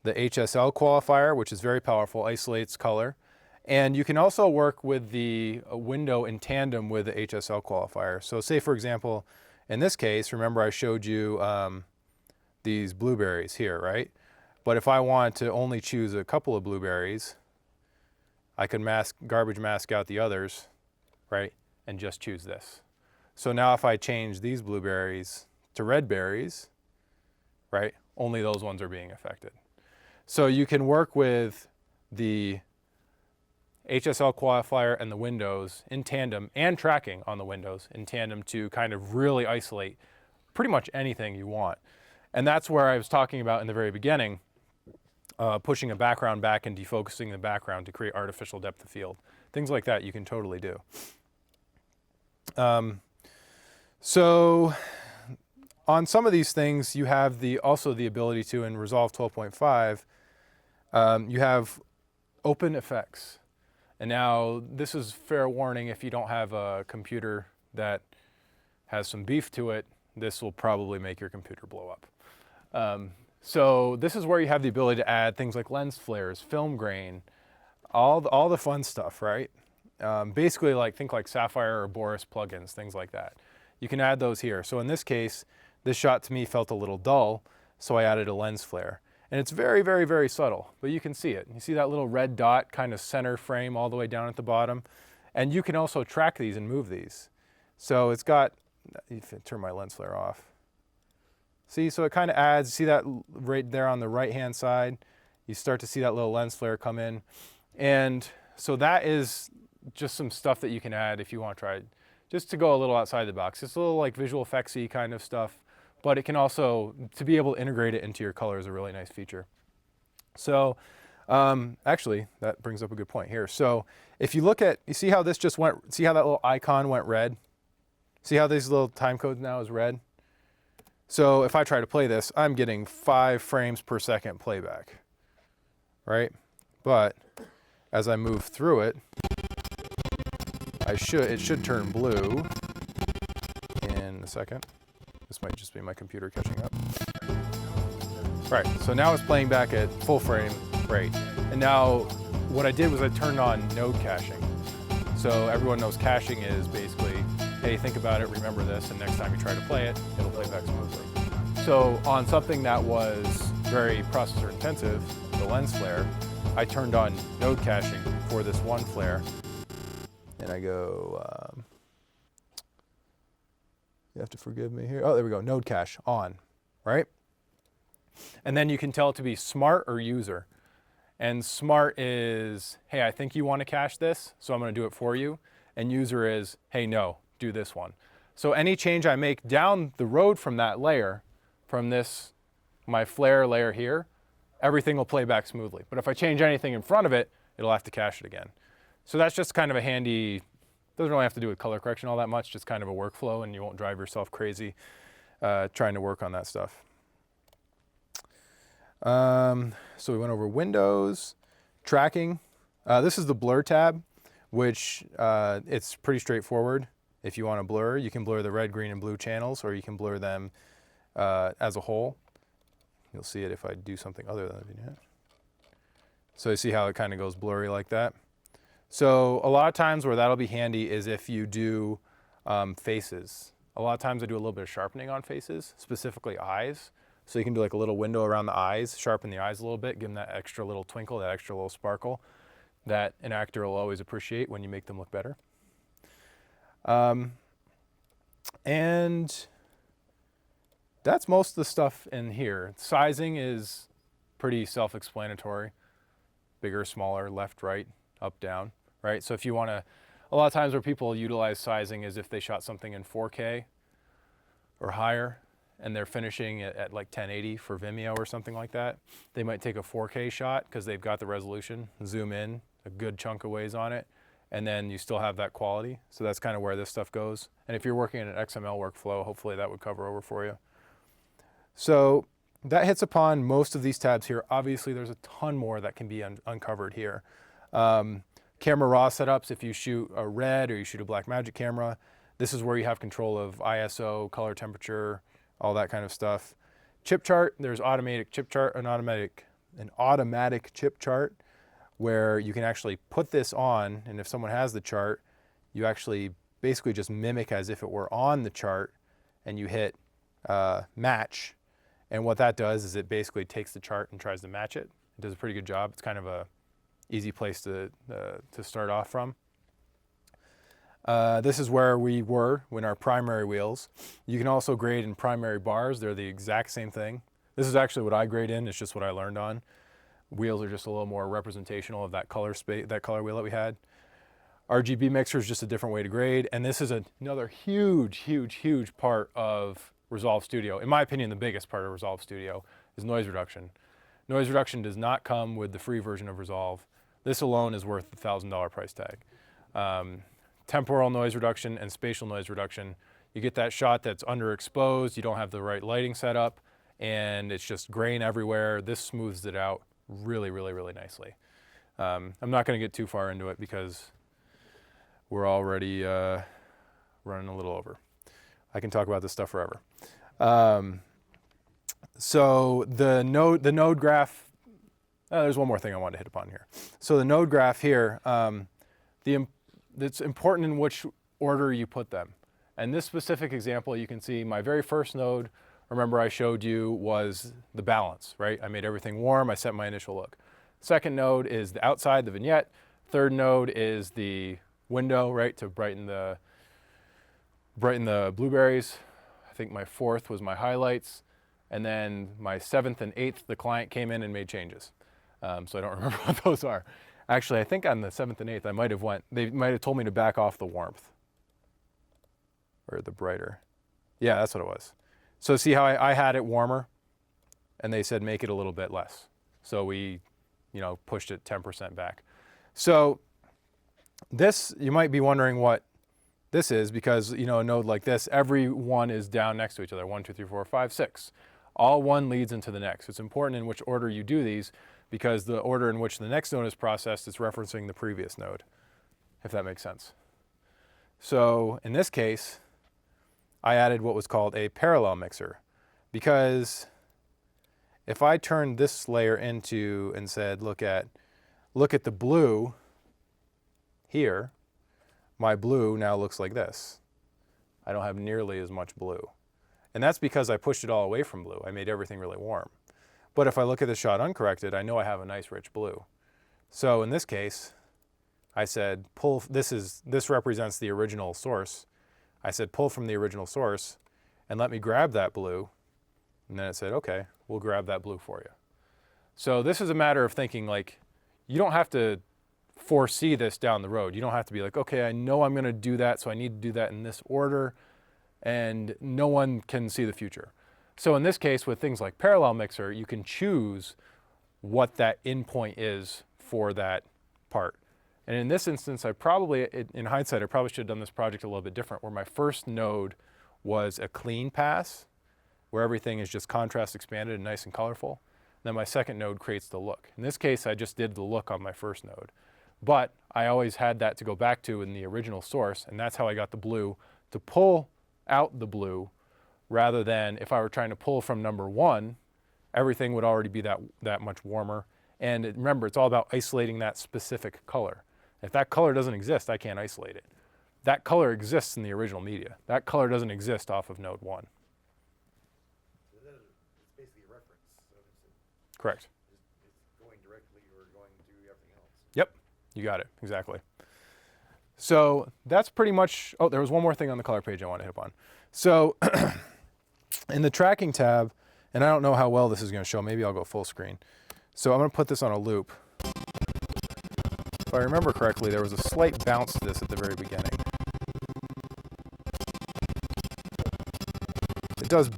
The HSL qualifier, which is very powerful, isolates color. And you can also work with the window in tandem with the HSL qualifier. So say, for example, in this case, remember I showed you these blueberries here, right? But if I want to only choose a couple of blueberries, I can garbage mask out the others, right? And just choose this. So now if I change these blueberries to red berries, right? Only those ones are being affected. So you can work with the HSL qualifier and the windows in tandem and tracking on the windows in tandem to kind of really isolate pretty much anything you want. And that's where I was talking about in the very beginning, pushing a background back and defocusing the background to create artificial depth of field. Things like that you can totally do. So on some of these things, you have also the ability to, in Resolve 12.5, you have open effects. And now this is fair warning, if you don't have a computer that has some beef to it, this will probably make your computer blow up. So this is where you have the ability to add things like lens flares, film grain, all the fun stuff, right? Basically, think like Sapphire or Boris plugins, things like that. You can add those here. So in this case, this shot to me felt a little dull, so I added a lens flare. And it's very, very, very subtle, but you can see it. You see that little red dot kind of center frame all the way down at the bottom? And you can also track these and move these. So it's got, if I turn my lens flare off. See, so it kind of adds, see that right there on the right-hand side? You start to see that little lens flare come in. And so that is just some stuff that you can add if you want to try it, just to go a little outside the box. It's a little like visual effectsy kind of stuff, but it can also, to be able to integrate it into your color is a really nice feature. So actually, that brings up a good point here. So if you look at, you see how this just went, see how that little icon went red? See how these little time codes now is red? So if I try to play this, I'm getting 5 frames per second playback, right? But as I move through it, it should turn blue in a second. This might just be my computer catching up. Right, so now it's playing back at full frame rate. And now what I did was I turned on node caching. So everyone knows caching is basically, hey, think about it, remember this, and next time you try to play it, it'll play back smoothly. So on something that was very processor intensive, the lens flare, I turned on node caching for this one flare. and I go, you have to forgive me here. Oh, there we go, node cache on, right? And then you can tell it to be smart or user. And smart is, hey, I think you want to cache this, so I'm going to do it for you. And user is, hey, no, do this one. So any change I make down the road from that layer, from this, my flare layer here, everything will play back smoothly. But if I change anything in front of it, it'll have to cache it again. So that's just kind of a handy, doesn't really have to do with color correction all that much, just kind of a workflow, and you won't drive yourself crazy trying to work on that stuff. So we went over Windows, tracking. This is the blur tab, which it's pretty straightforward. If you want to blur, you can blur the red, green, and blue channels, or you can blur them as a whole. You'll see it if I do something other than the vignette. So you see how it kind of goes blurry like that. So a lot of times where that'll be handy is if you do faces. A lot of times I do a little bit of sharpening on faces, specifically eyes. So you can do like a little window around the eyes, sharpen the eyes a little bit, give them that extra little twinkle, that extra little sparkle that an actor will always appreciate when you make them look better. And that's most of the stuff in here. Sizing is pretty self-explanatory. Bigger, smaller, left, right, up, down, right? So if you want to, a lot of times where people utilize sizing is if they shot something in 4K or higher, and they're finishing at like 1080 for Vimeo or something like that. They might take a 4K shot because they've got the resolution, zoom in a good chunk of ways on it, and then you still have that quality. So that's kind of where this stuff goes. And if you're working in an XML workflow, hopefully that would cover over for you. So that hits upon most of these tabs here. Obviously there's a ton more that can be uncovered here. Camera raw setups, if you shoot a red or you shoot a Blackmagic camera, this is where you have control of ISO, color temperature, all that kind of stuff. Chip chart, there's automatic chip chart, an automatic chip chart where you can actually put this on, and if someone has the chart, you actually basically just mimic as if it were on the chart, and you hit match. And what that does is it basically takes the chart and tries to match it. It does a pretty good job. It's kind of a easy place to start off from. This is where we were in our primary wheels. You can also grade in primary bars. They're the exact same thing. This is actually what I grade in. It's just what I learned on. Wheels are just a little more representational of that color space, that color wheel that we had. RGB mixer is just a different way to grade. And this is another huge, huge, huge part of Resolve Studio. In my opinion, the biggest part of Resolve Studio is noise reduction. Noise reduction does not come with the free version of Resolve. This alone is worth the $1,000 price tag. Temporal noise reduction and spatial noise reduction. You get that shot that's underexposed, you don't have the right lighting set up, and it's just grain everywhere. This smooths it out really, really, really nicely. I'm not going to get too far into it because we're already running a little over. I can talk about this stuff forever. So the node graph, there's one more thing I wanted to hit upon here. So the node graph here, it's important in which order you put them. And this specific example, you can see my very first node, remember I showed you, was the balance, right? I made everything warm, I set my initial look. Second node is the outside, the vignette. Third node is the window, right, to brighten the blueberries. I think my fourth was my highlights. And then my seventh and eighth, the client came in and made changes. So I don't remember what those are. Actually, I think on the 7th and 8th, they might have told me to back off the warmth. Or the brighter. Yeah, that's what it was. So see how I had it warmer, and they said make it a little bit less. So we, pushed it 10% back. So this, you might be wondering what this is, because, a node like this, every one is down next to each other. 1, 2, 3, 4, 5, 6. All one leads into the next. It's important in which order you do these, because the order in which the next node is processed is referencing the previous node, if that makes sense. So in this case, I added what was called a parallel mixer, because if I turned this layer into and said, look at the blue here, my blue now looks like this. I don't have nearly as much blue. And that's because I pushed it all away from blue. I made everything really warm. But if I look at the shot uncorrected, I know I have a nice rich blue. So in this case, I said, this represents the original source. I said, pull from the original source and let me grab that blue. And then it said, okay, we'll grab that blue for you. So this is a matter of thinking, like, you don't have to foresee this down the road. You don't have to be like, okay, I know I'm going to do that, so I need to do that in this order, and no one can see the future. So in this case, with things like parallel mixer, you can choose what that endpoint is for that part. And in this instance, in hindsight, I probably should have done this project a little bit different, where my first node was a clean pass, where everything is just contrast expanded and nice and colorful. Then my second node creates the look. In this case, I just did the look on my first node. But I always had that to go back to in the original source, and that's how I got the blue to pull out the blue, rather than if I were trying to pull from number 1, everything would already be that much warmer. And remember, it's all about isolating that specific color. If that color doesn't exist, I can't isolate it. That color exists in the original media. That color doesn't exist off of node 1. So that it's basically a reference. So it's Correct. it's going directly or going to everything else. Yep, you got it, exactly. So that's pretty much, oh, there was one more thing on the color page I want to hit upon. So in the tracking tab, and I don't know how well this is going to show, maybe I'll go full screen. So I'm going to put this on a loop. If I remember correctly, there was a slight bounce to this at the very beginning. It does,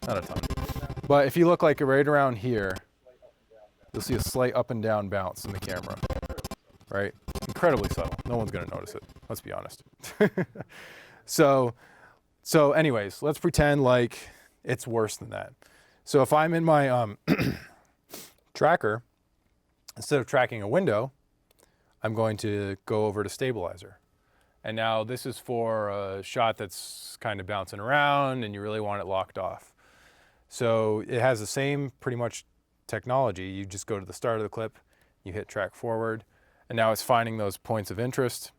not a ton. But if you look like right around here, you'll see a slight up and down bounce in the camera, right? Incredibly subtle. No one's going to notice it. Let's be honest. So anyways, let's pretend like it's worse than that. So if I'm in my tracker, instead of tracking a window, I'm going to go over to stabilizer. And now this is for a shot that's kind of bouncing around and you really want it locked off. So it has the same pretty much technology. You just go to the start of the clip, you hit track forward, and now it's finding those points of interest.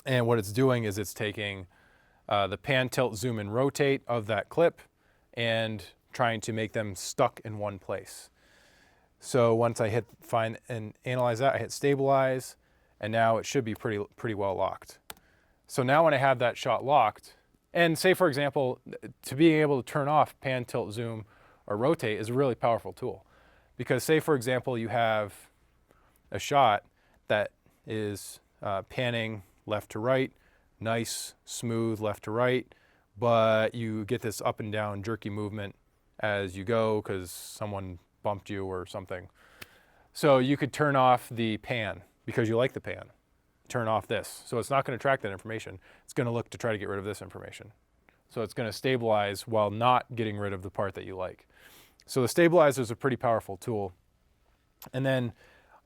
And what it's doing is it's taking the pan, tilt, zoom, and rotate of that clip and trying to make them stuck in one place. So once I hit find and analyze that, I hit stabilize, and now it should be pretty well locked. So now when I have that shot locked, and say for example, to being able to turn off pan, tilt, zoom, or rotate is a really powerful tool. Because say for example, you have a shot that is panning left to right, nice, smooth left to right, but you get this up and down jerky movement as you go because someone bumped you or something. So you could turn off the pan because you like the pan. Turn off this. So it's not going to track that information. It's going to look to try to get rid of this information. So it's going to stabilize while not getting rid of the part that you like. So the stabilizer is a pretty powerful tool. And then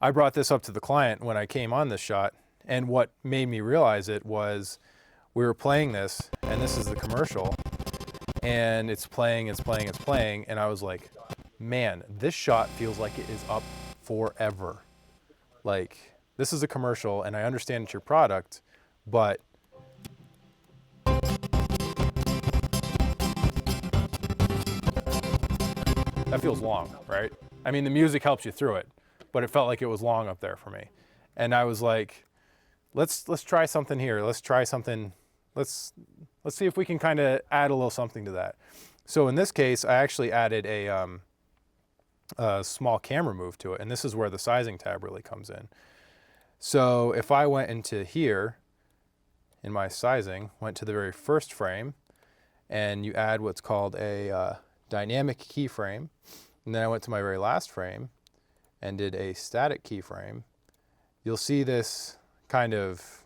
I brought this up to the client when I came on this shot, and what made me realize it was we were playing this, and this is the commercial, and it's playing, and I was like, man, this shot feels like it is up forever. Like, this is a commercial, and I understand it's your product, but that feels long, right? I mean, the music helps you through it, but it felt like it was long up there for me. And I was like, let's try something here. Let's try something. Let's see if we can kind of add a little something to that. So in this case, I actually added a small camera move to it, and this is where the sizing tab really comes in. So if I went into here in my sizing, went to the very first frame, and you add what's called a dynamic keyframe, and then I went to my very last frame and did a static keyframe, you'll see this kind of,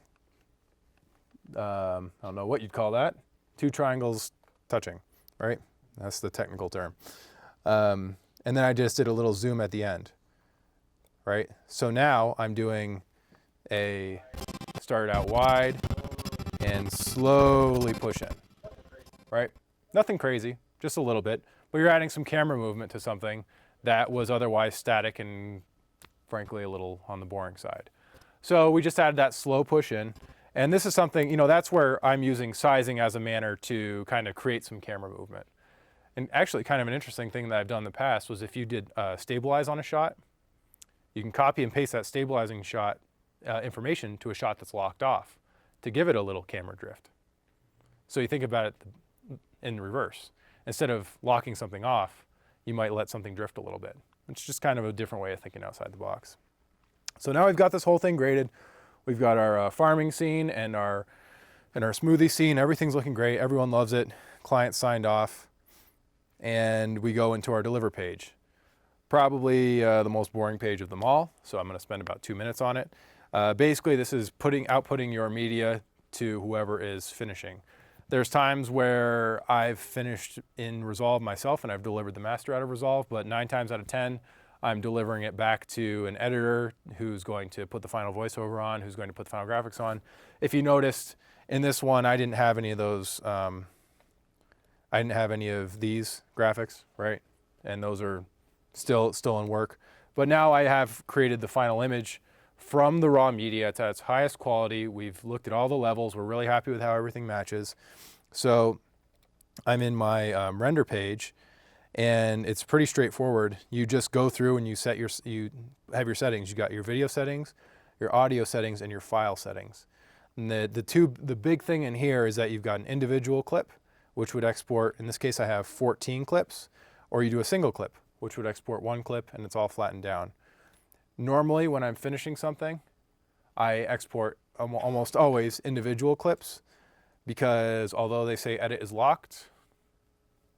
I don't know what you'd call that, two triangles touching, right? That's the technical term. And then I just did a little zoom at the end, right? So now I'm doing a start out wide and slowly push in, right? Nothing crazy, just a little bit, but you're adding some camera movement to something that was otherwise static and frankly a little on the boring side. So we just added that slow push in, and this is something, you know, that's where I'm using sizing as a manner to kind of create some camera movement. And actually kind of an interesting thing that I've done in the past was if you did stabilize on a shot, you can copy and paste that stabilizing shot information to a shot that's locked off to give it a little camera drift. So you think about it in reverse. Instead of locking something off, you might let something drift a little bit. It's just kind of a different way of thinking outside the box. So now we've got this whole thing graded. We've got our farming scene and our smoothie scene. Everything's looking great. Everyone loves it. Client signed off. And we go into our deliver page. Probably the most boring page of them all. So I'm going to spend about 2 minutes on it. Basically, this is outputting your media to whoever is finishing. There's times where I've finished in Resolve myself and I've delivered the master out of Resolve, but 9 times out of 10, I'm delivering it back to an editor who's going to put the final voiceover on, who's going to put the final graphics on. If you noticed, in this one, I didn't have any of those, I didn't have any of these graphics, right? And those are still in work. But now I have created the final image from the raw media to its highest quality. We've looked at all the levels. We're really happy with how everything matches. So I'm in my render page, and it's pretty straightforward. You just go through and you have your settings. You got your video settings, your audio settings, and your file settings. And the big thing in here is that you've got an individual clip, which would export. In this case, I have 14 clips, or you do a single clip, which would export 1 clip, and it's all flattened down. Normally, when I'm finishing something, I export almost always individual clips, because although they say edit is locked,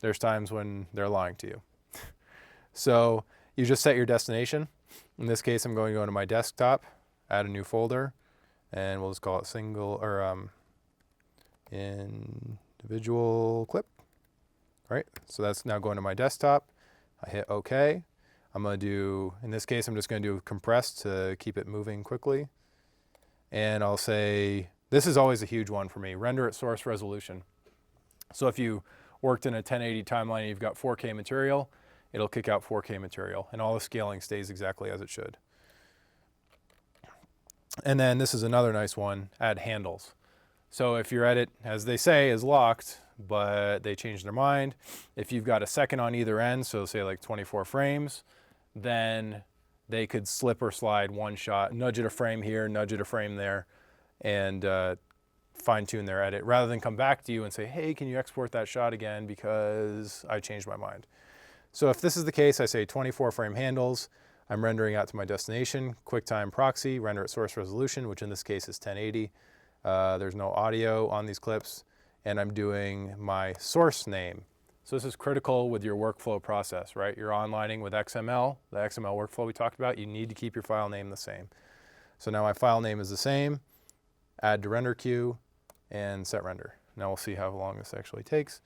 there's times when they're lying to you. So you just set your destination. In this case, I'm going to go to my desktop, add a new folder, and we'll just call it single or individual clip. Right? So that's now going to my desktop. I hit OK. I'm going to do, in this case, I'm just going to do compress to keep it moving quickly. And I'll say, this is always a huge one for me, render at source resolution. So if you worked in a 1080 timeline and you've got 4K material, it'll kick out 4K material, and all the scaling stays exactly as it should. And then this is another nice one, add handles. So if your edit, as they say, is locked, but they changed their mind, if you've got a second on either end, so say like 24 frames, then they could slip or slide one shot, nudge it a frame here, nudge it a frame there, and fine tune their edit, rather than come back to you and say, hey, can you export that shot again because I changed my mind. So if this is the case, I say 24 frame handles, I'm rendering out to my destination, QuickTime proxy, render at source resolution, which in this case is 1080. There's no audio on these clips, and I'm doing my source name. So this is critical with your workflow process, right? You're onlining with XML, the XML workflow we talked about. You need to keep your file name the same. So now my file name is the same, add to render queue, and set render. Now we'll see how long this actually takes.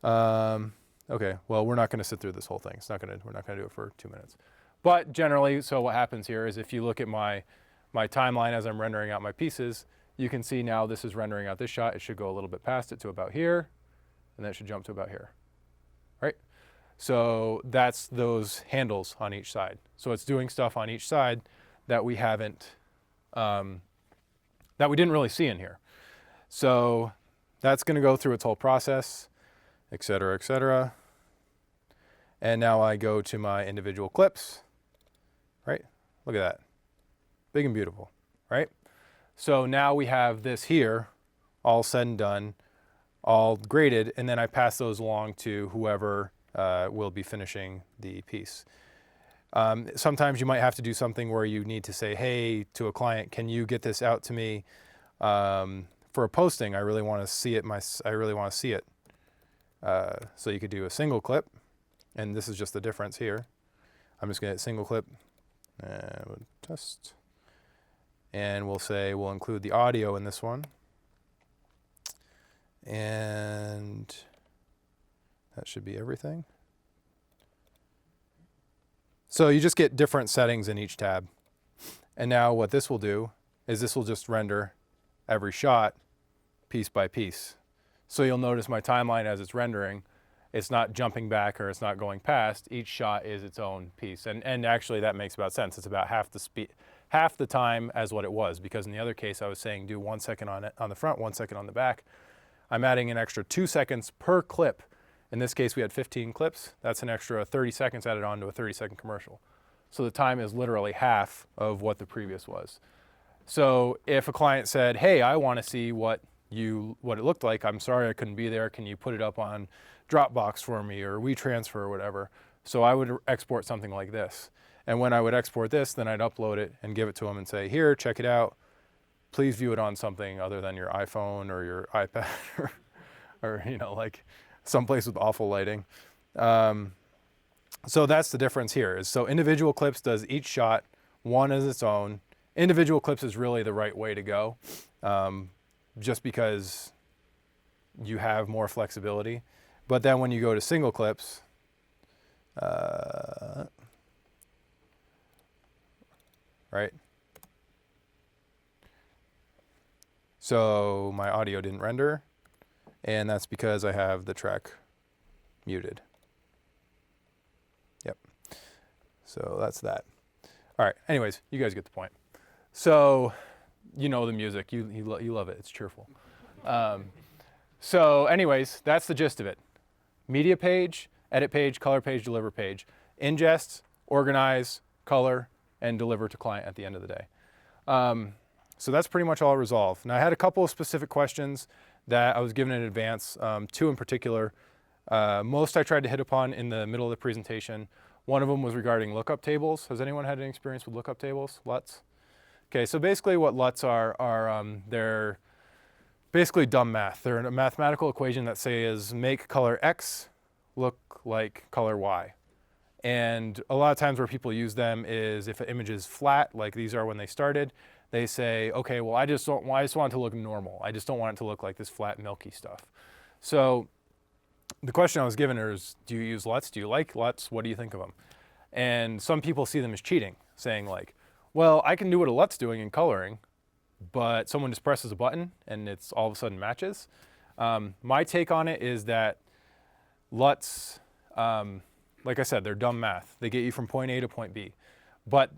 Okay, well, we're not going to sit through this whole thing. We're not going to do it for 2 minutes. But generally, so what happens here is if you look at my timeline as I'm rendering out my pieces, you can see now this is rendering out this shot. It should go a little bit past it to about here, and then it should jump to about here, right? So that's those handles on each side. So it's doing stuff on each side that we haven't, that we didn't really see in here. So that's going to go through its whole process, et cetera, et cetera. And now I go to my individual clips, right? Look at that, big and beautiful, right? So now we have this here, all said and done, all graded, and then I pass those along to whoever will be finishing the piece. Sometimes you might have to do something where you need to say, hey, to a client, can you get this out to me for a posting? I really want to see it. So you could do a single clip, and this is just the difference here. I'm just going to hit single clip, and test. And we'll say we'll include the audio in this one. And that should be everything. So you just get different settings in each tab. And now what this will do is this will just render every shot piece by piece. So you'll notice my timeline as it's rendering, it's not jumping back or it's not going past. Each shot is its own piece. And actually that makes about sense. It's about half the speed, half the time as what it was, because in the other case I was saying do 1 second on the front, 1 second on the back. I'm adding an extra 2 seconds per clip. In this case we had 15 clips. That's an extra 30 seconds added on to a 30-second commercial. So the time is literally half of what the previous was. So if a client said, hey, I want to see what it looked like, I'm sorry I couldn't be there, can you put it up on Dropbox for me or WeTransfer or whatever? So I would export something like this. And when I would export this, then I'd upload it and give it to them and say, here, check it out. Please view it on something other than your iPhone or your iPad or like someplace with awful lighting. So that's the difference here. So individual clips does each shot, one as its own. Individual clips is really the right way to go, just because you have more flexibility. But then when you go to single clips, right? So my audio didn't render, and that's because I have the track muted. Yep. So that's that. All right. Anyways, you guys get the point. So you know the music. You love it. It's cheerful. So anyways, that's the gist of it. Media page, edit page, color page, deliver page. Ingest, organize, color, and deliver to client at the end of the day. So that's pretty much all Resolve. Now I had a couple of specific questions that I was given in advance, two in particular. Most I tried to hit upon in the middle of the presentation. One of them was regarding lookup tables. Has anyone had any experience with lookup tables, LUTs? Okay, so basically what LUTs are they're basically dumb math. They're a mathematical equation that says make color X look like color Y. And a lot of times where people use them is if an image is flat, like these are when they started, they say, okay, well, I just want it to look normal. I just don't want it to look like this flat, milky stuff. So the question I was given is, do you use LUTs? Do you like LUTs? What do you think of them? And some people see them as cheating, saying like, well, I can do what a LUT's doing in coloring, but someone just presses a button and it's all of a sudden matches. My take on it is that LUTs, like I said, they're dumb math. They get you from point A to point B. But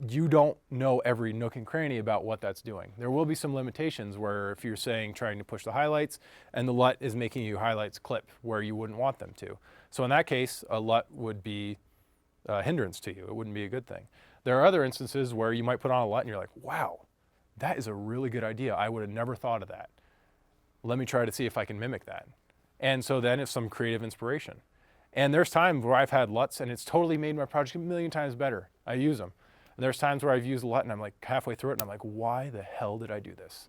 you don't know every nook and cranny about what that's doing. There will be some limitations where if you're saying trying to push the highlights and the LUT is making you highlights clip where you wouldn't want them to. So in that case, a LUT would be a hindrance to you. It wouldn't be a good thing. There are other instances where you might put on a LUT and you're like, wow, that is a really good idea. I would have never thought of that. Let me try to see if I can mimic that. And so then it's some creative inspiration. And there's times where I've had LUTs and it's totally made my project a million times better. I use them. And there's times where I've used a LUT and I'm like halfway through it and I'm like, why the hell did I do this?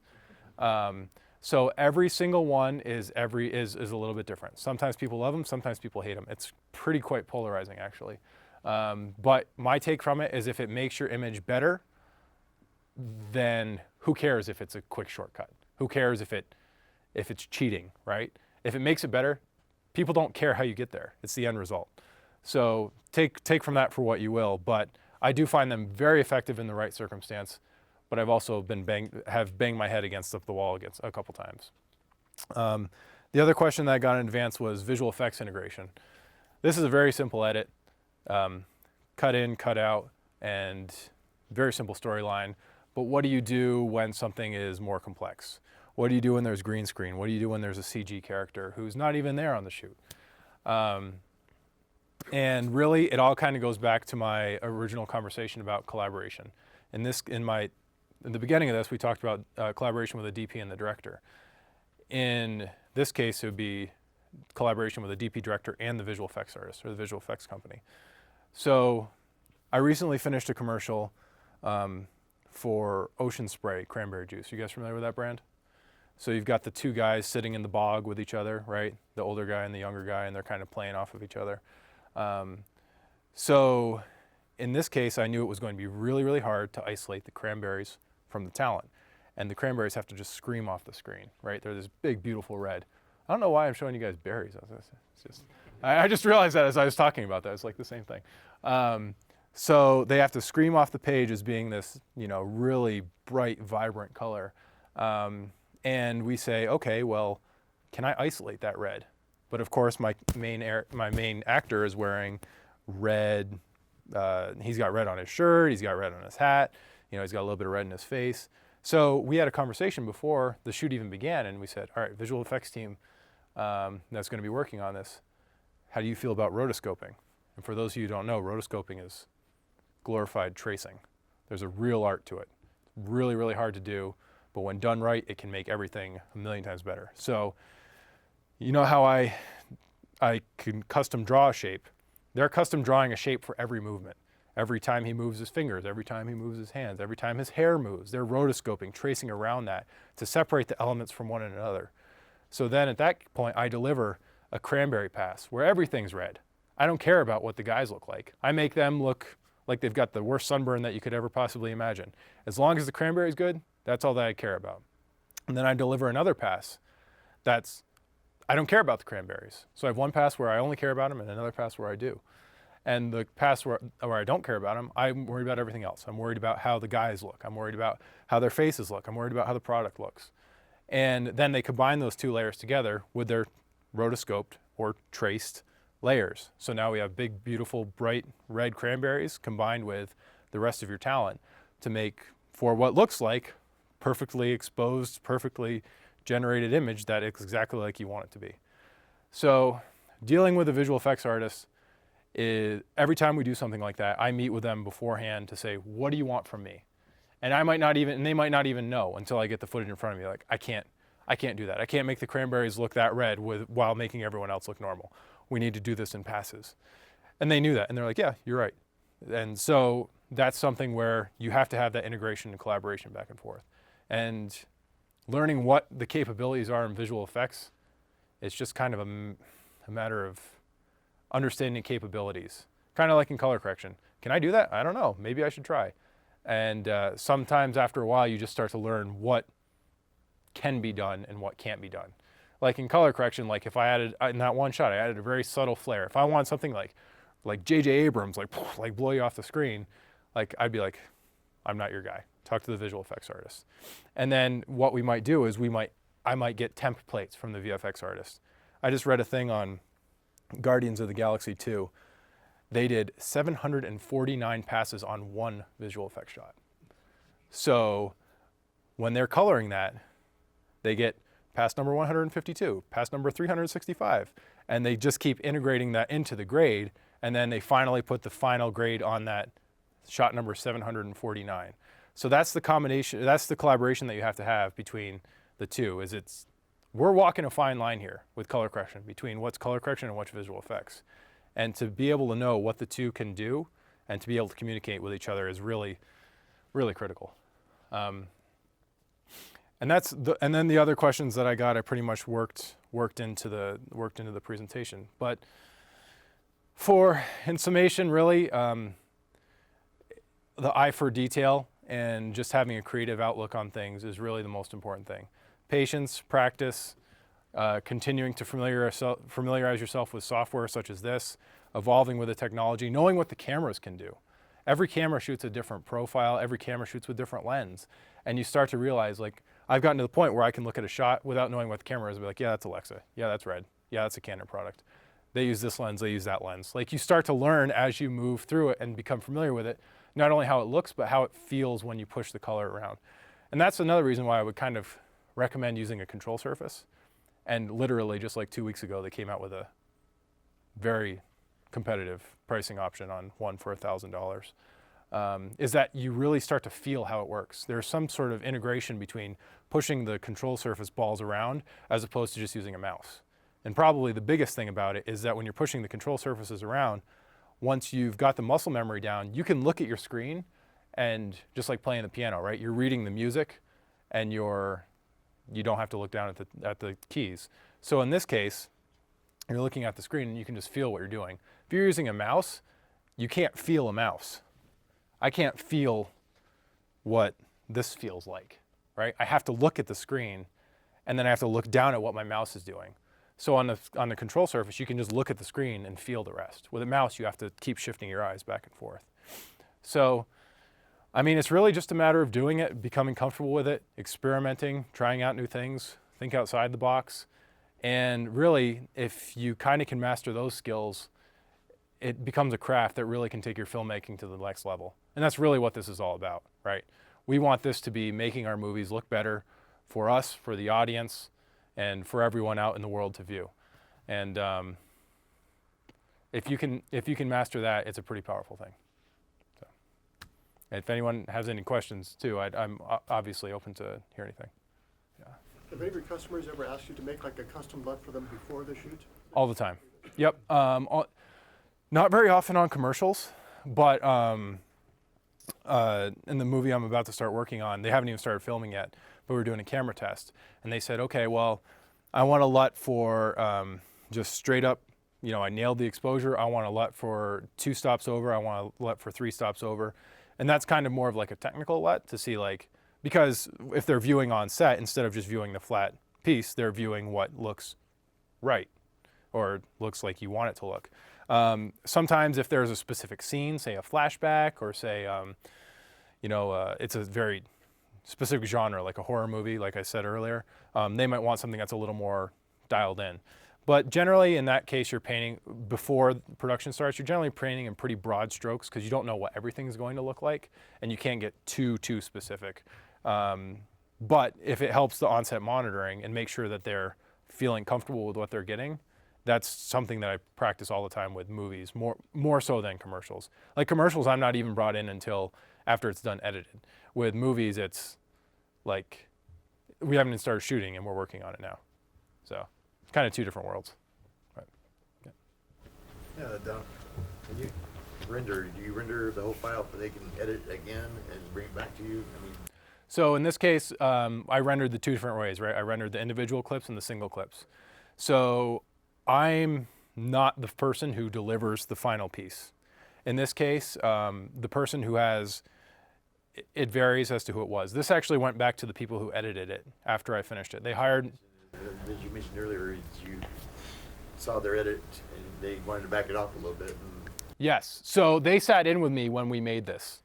So every single one is a little bit different. Sometimes people love them, sometimes people hate them. It's pretty quite polarizing actually. But my take from it is if it makes your image better, then who cares if it's a quick shortcut? Who cares if it's cheating, right? If it makes it better, people don't care how you get there. It's the end result. So take from that for what you will, but I do find them very effective in the right circumstance, but I've also have banged my head against the wall a couple times. The other question that I got in advance was visual effects integration. This is a very simple edit, cut in, cut out, and very simple storyline. But what do you do when something is more complex? What do you do when there's green screen? What do you do when there's a CG character who's not even there on the shoot? And really, it all kind of goes back to my original conversation about collaboration. In the beginning of this, we talked about collaboration with a DP and the director. In this case, it would be collaboration with a DP director and the visual effects artist or the visual effects company. So I recently finished a commercial for Ocean Spray cranberry juice. You guys familiar with that brand? So you've got the two guys sitting in the bog with each other, right? The older guy and the younger guy, and they're kind of playing off of each other. So in this case, I knew it was going to be really, really hard to isolate the cranberries from the talent. And the cranberries have to just scream off the screen, right? They're this big, beautiful red. I don't know why I'm showing you guys berries. I just realized that as I was talking about that. It's like the same thing. So they have to scream off the page as being this, really bright, vibrant color. And we say, okay, well, can I isolate that red? But of course, my main actor is wearing red. He's got red on his shirt. He's got red on his hat. He's got a little bit of red in his face. So we had a conversation before the shoot even began, and we said, all right, visual effects team that's going to be working on this, how do you feel about rotoscoping? And for those of you who don't know, rotoscoping is glorified tracing. There's a real art to it. really, really hard to do, but when done right, it can make everything a million times better. So, you know how I can custom draw a shape? They're custom drawing a shape for every movement. Every time he moves his fingers, every time he moves his hands, every time his hair moves, they're rotoscoping, tracing around that to separate the elements from one another. So then at that point, I deliver a cranberry pass where everything's red. I don't care about what the guys look like. I make them look like they've got the worst sunburn that you could ever possibly imagine. As long as the cranberry's good, that's all that I care about. And then I deliver another pass that's, I don't care about the cranberries. So I have one pass where I only care about them and another pass where I do. And the pass where I don't care about them, I'm worried about everything else. I'm worried about how the guys look. I'm worried about how their faces look. I'm worried about how the product looks. And then they combine those two layers together with their rotoscoped or traced layers. So now we have big, beautiful, bright red cranberries combined with the rest of your talent to make for what looks like perfectly exposed, perfectly generated image that is exactly like you want it to be. So dealing with a visual effects artist is, every time we do something like that, I meet with them beforehand to say, what do you want from me? And they might not even know until I get the footage in front of me. Like, I can't do that. I can't make the cranberries look that red while making everyone else look normal. We need to do this in passes. And they knew that, and they're like, yeah, you're right. And so that's something where you have to have that integration and collaboration back and forth. And learning what the capabilities are in visual effects, it's just kind of a matter of understanding capabilities. Kind of like in color correction. Can I do that? I don't know. Maybe I should try. And sometimes after a while, you just start to learn what can be done and what can't be done. Like in color correction, like if I added, in that one shot, I added a very subtle flare. If I want something like J.J. Abrams, like blow you off the screen, like I'd be like, I'm not your guy. Talk to the visual effects artist. And then what we might do is I might get templates from the VFX artist. I just read a thing on Guardians of the Galaxy 2. They did 749 passes on one visual effects shot. So when they're coloring that, they get pass number 152, pass number 365, and they just keep integrating that into the grade, and then they finally put the final grade on that shot number 749. So that's the combination, that's the collaboration that you have to have between the two. We're walking a fine line here with color correction between what's color correction and what's visual effects. And to be able to know what the two can do and to be able to communicate with each other is really, really critical. And then the other questions that I got, I pretty much worked into the presentation. But in summation, really, the eye for detail and just having a creative outlook on things is really the most important thing. Patience, practice, continuing to familiarize yourself with software such as this, evolving with the technology, knowing what the cameras can do. Every camera shoots a different profile, every camera shoots with different lens, and you start to realize, like, I've gotten to the point where I can look at a shot without knowing what the camera is and be like, yeah, that's Alexa, yeah, that's Red, yeah, that's a Canon product. They use this lens, they use that lens. Like, you start to learn as you move through it and become familiar with it, not only how it looks, but how it feels when you push the color around. And that's another reason why I would kind of recommend using a control surface. And literally just like 2 weeks ago, they came out with a very competitive pricing option on one for $1,000. Is that you really start to feel how it works. There's some sort of integration between pushing the control surface balls around as opposed to just using a mouse. And probably the biggest thing about it is that when you're pushing the control surfaces around, once you've got the muscle memory down, you can look at your screen and just like playing the piano, right? You're reading the music and you don't have to look down at the keys. So in this case, you're looking at the screen and you can just feel what you're doing. If you're using a mouse, you can't feel a mouse. I can't feel what this feels like, right? I have to look at the screen and then I have to look down at what my mouse is doing. So on the control surface, you can just look at the screen and feel the rest. With a mouse, you have to keep shifting your eyes back and forth. So, I mean, it's really just a matter of doing it, becoming comfortable with it, experimenting, trying out new things, think outside the box. And really, if you kind of can master those skills, it becomes a craft that really can take your filmmaking to the next level. And that's really what this is all about, right? We want this to be making our movies look better for us, for the audience, and for everyone out in the world to view. And if you can master that, it's a pretty powerful thing. So, If anyone has any questions too, I'm obviously open to hear anything. Have any of your customers ever asked you to make like a custom LUT for them before the shoot? All the time. Yep. Not very often on commercials, but in the movie I'm about to start working on, they haven't even started filming yet, but we're doing a camera test. And they said, okay, well, I want a LUT for just straight up, you know, I nailed the exposure. I want a LUT for 2 stops over. I want a LUT for 3 stops over. And that's kind of more of like a technical LUT to see like, because if they're viewing on set, instead of just viewing the flat piece, they're viewing what looks right or looks like you want it to look. Sometimes if there's a specific scene, say a flashback or say, it's a very specific genre, like a horror movie, like I said earlier, they might want something that's a little more dialed in. But generally in that case, you're painting, before production starts, you're generally painting in pretty broad strokes because you don't know what everything's going to look like and you can't get too specific. But if it helps the on-set monitoring and make sure that they're feeling comfortable with what they're getting, that's something that I practice all the time with movies, more so than commercials. Like commercials, I'm not even brought in until after it's done edited. With movies, it's like, we haven't even started shooting and we're working on it now. So it's kind of 2 different worlds. But, yeah. Yeah, Don, when you render, do you render the whole file so they can edit it again and bring it back to you? I mean, So in this case, I rendered the 2 different ways, right? I rendered the individual clips and the single clips. So I'm not the person who delivers the final piece. In this case, the person who has, it varies as to who it was. This actually went back to the people who edited it after I finished it. They hired... As you mentioned earlier, you saw their edit and they wanted to back it off a little bit. Yes. So they sat in with me when we made this,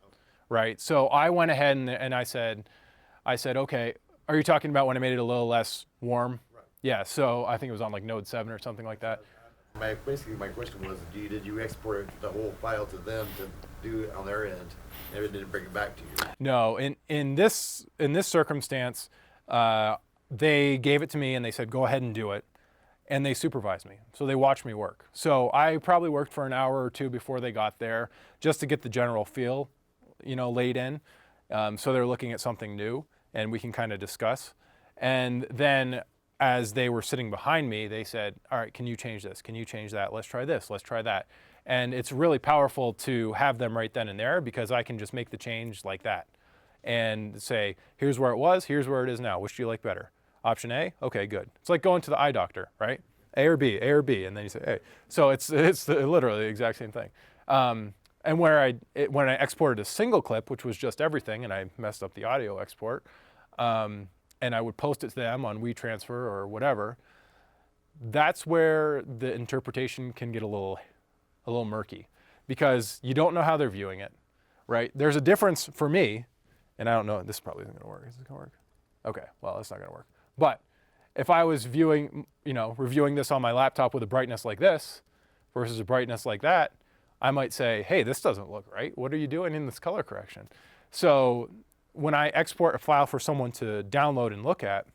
right? So I went ahead and I said, okay, are you talking about when I made it a little less warm? Right. Yeah. So I think it was on like Node 7 or something like that. Basically, my question was, did you export the whole file to them to do it on their end, and it didn't bring it back to you? No. In this circumstance, they gave it to me and they said, go ahead and do it. And they supervised me. So they watched me work. So I probably worked for an hour or 2 before they got there just to get the general feel, laid in. So they're looking at something new and we can kind of discuss. And then as they were sitting behind me, they said, all right, can you change this? Can you change that? Let's try this. Let's try that. And it's really powerful to have them right then and there because I can just make the change like that and say, here's where it was, here's where it is now. Which do you like better? Option A? Okay, good. It's like going to the eye doctor, right? A or B, and then you say, hey. So it's literally the exact same thing. And when I exported a single clip, which was just everything, and I messed up the audio export, and I would post it to them on WeTransfer or whatever, that's where the interpretation can get a little murky because you don't know how they're viewing it, right? There's a difference for me, and I don't know, this probably isn't gonna work. Is this gonna work? Okay, well, it's not gonna work. But if I was reviewing this on my laptop with a brightness like this versus a brightness like that, I might say, hey, this doesn't look right. What are you doing in this color correction? So when I export a file for someone to download and look at,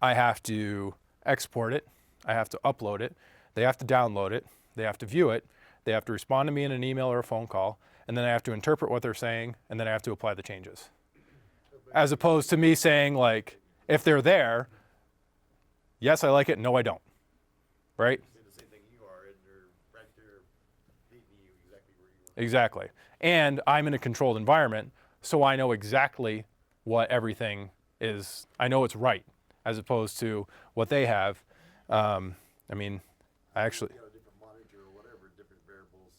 I have to export it, I have to upload it, they have to download it, they have to view it, they have to respond to me in an email or a phone call, and then I have to interpret what they're saying, and then I have to apply the changes. As opposed to me saying, like, if they're there, yes, I like it, no, I don't, right? Saying the same thing you are, and they're right there beating you exactly where you want. Exactly. And I'm in a controlled environment, so I know exactly what everything is. I know it's right, as opposed to what they have. I actually... You got a different monitor or whatever, different variables.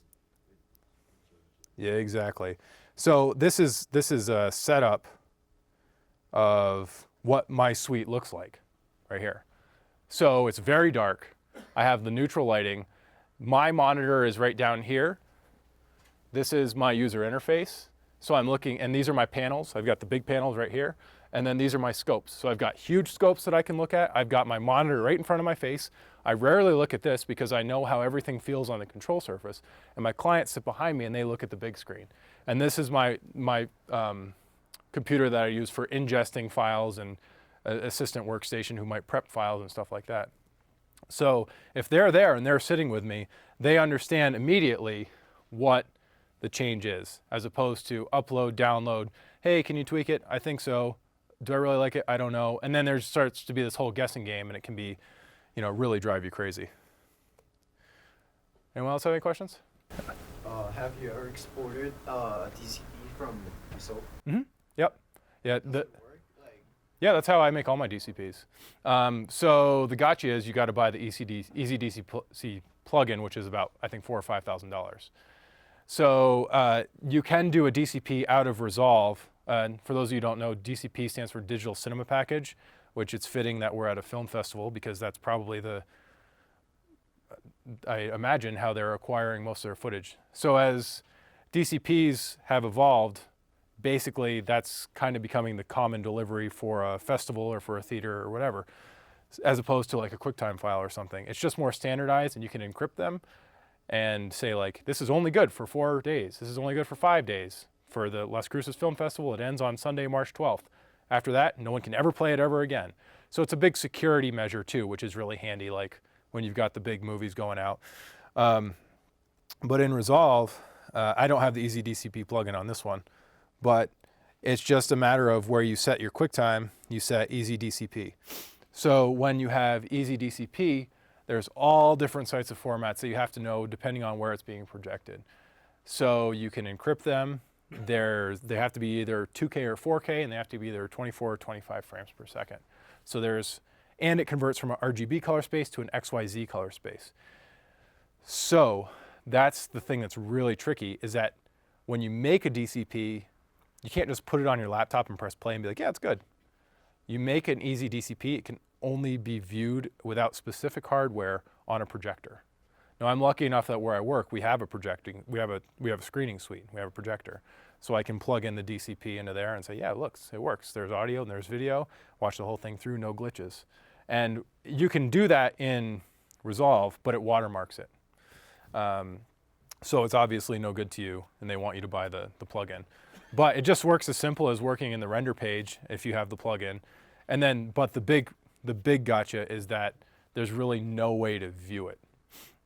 Yeah, exactly. So this is a setup of what my suite looks like right here. So it's very dark. I have the neutral lighting. My monitor is right down here. This is my user interface. So I'm looking, and these are my panels. I've got the big panels right here. And then these are my scopes. So I've got huge scopes that I can look at. I've got my monitor right in front of my face. I rarely look at this because I know how everything feels on the control surface. And my clients sit behind me and they look at the big screen. And this is my computer that I use for ingesting files and assistant workstation who might prep files and stuff like that. So if they're there and they're sitting with me, they understand immediately what the change is, as opposed to upload, download. Hey, can you tweak it? I think so. Do I really like it? I don't know. And then there starts to be this whole guessing game, and it can be, really drive you crazy. Anyone else have any questions? Have you ever exported DCP from Resolve? Mm-hmm. Yep. Yeah. Does it work? Like, Yeah, that's how I make all my DCPs. So the gotcha is you got to buy the EasyDC plugin, which is about, I think, $4,000 or $5,000. So you can do a DCP out of Resolve. And for those of you who don't know, DCP stands for Digital Cinema Package, which it's fitting that we're at a film festival because that's probably I imagine, how they're acquiring most of their footage. So as DCPs have evolved, basically that's kind of becoming the common delivery for a festival or for a theater or whatever, as opposed to like a QuickTime file or something. It's just more standardized, and you can encrypt them and say like, this is only good for 4 days. This is only good for 5 days. For the Las Cruces Film Festival, it ends on Sunday, March 12th. After that, no one can ever play it ever again. So it's a big security measure too, which is really handy, like when you've got the big movies going out. But in Resolve, I don't have the EasyDCP plugin on this one, but it's just a matter of where you set your QuickTime, you set EasyDCP. So when you have EasyDCP, there's all different types of formats that you have to know depending on where it's being projected. So you can encrypt them. They have to be either 2K or 4K, and they have to be either 24 or 25 frames per second. So and it converts from an RGB color space to an XYZ color space. So that's the thing that's really tricky, is that when you make a DCP, you can't just put it on your laptop and press play and be like, yeah, it's good. You make an easy DCP, it can only be viewed without specific hardware on a projector. Now I'm lucky enough that where I work, we have a screening suite, we have a projector. So I can plug in the DCP into there and say, yeah, it works. There's audio and there's video, watch the whole thing through, no glitches. And you can do that in Resolve, but it watermarks it. So it's obviously no good to you, and they want you to buy the plugin. But it just works as simple as working in the render page if you have the plugin. And then, but the big gotcha is that there's really no way to view it,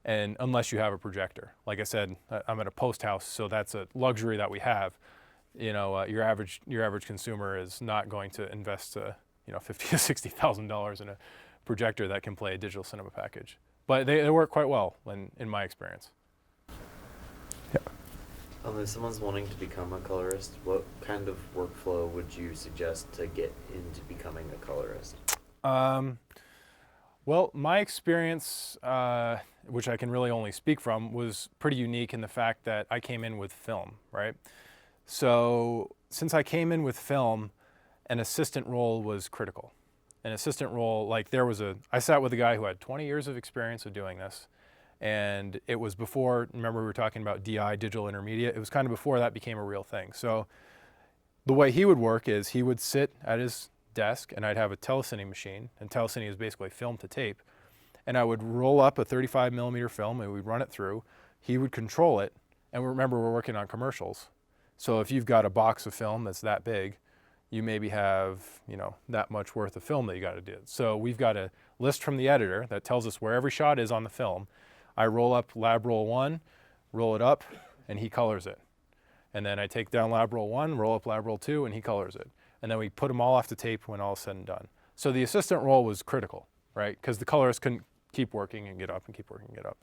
and unless you have a projector. Like I said, I'm at a post house, so that's a luxury that we have. Your average consumer is not going to invest $50,000 to $60,000 in a projector that can play a digital cinema package. But they work quite well in my experience. Yeah. If someone's wanting to become a colorist, what kind of workflow would you suggest to get into becoming a colorist? Well, my experience, which I can really only speak from, was pretty unique in the fact that I came in with film, right? So since I came in with film, an assistant role was critical. An assistant role, I sat with a guy who had 20 years of experience of doing this. And it was before, remember we were talking about DI, digital intermediate, it was kind of before that became a real thing. So the way he would work is he would sit at his desk, and I'd have a telecine machine, and telecine is basically film to tape. And I would roll up a 35 millimeter film and we'd run it through. He would control it. And remember, we're working on commercials. So if you've got a box of film that's that big, you maybe have, that much worth of film that you got to do. So we've got a list from the editor that tells us where every shot is on the film. I roll up lab roll 1, roll it up, and he colors it. And then I take down lab roll 1, roll up lab roll 2, and he colors it. And then we put them all off the tape when all is said and done. So the assistant role was critical, right? Because the colorist couldn't keep working and get up and keep working and get up,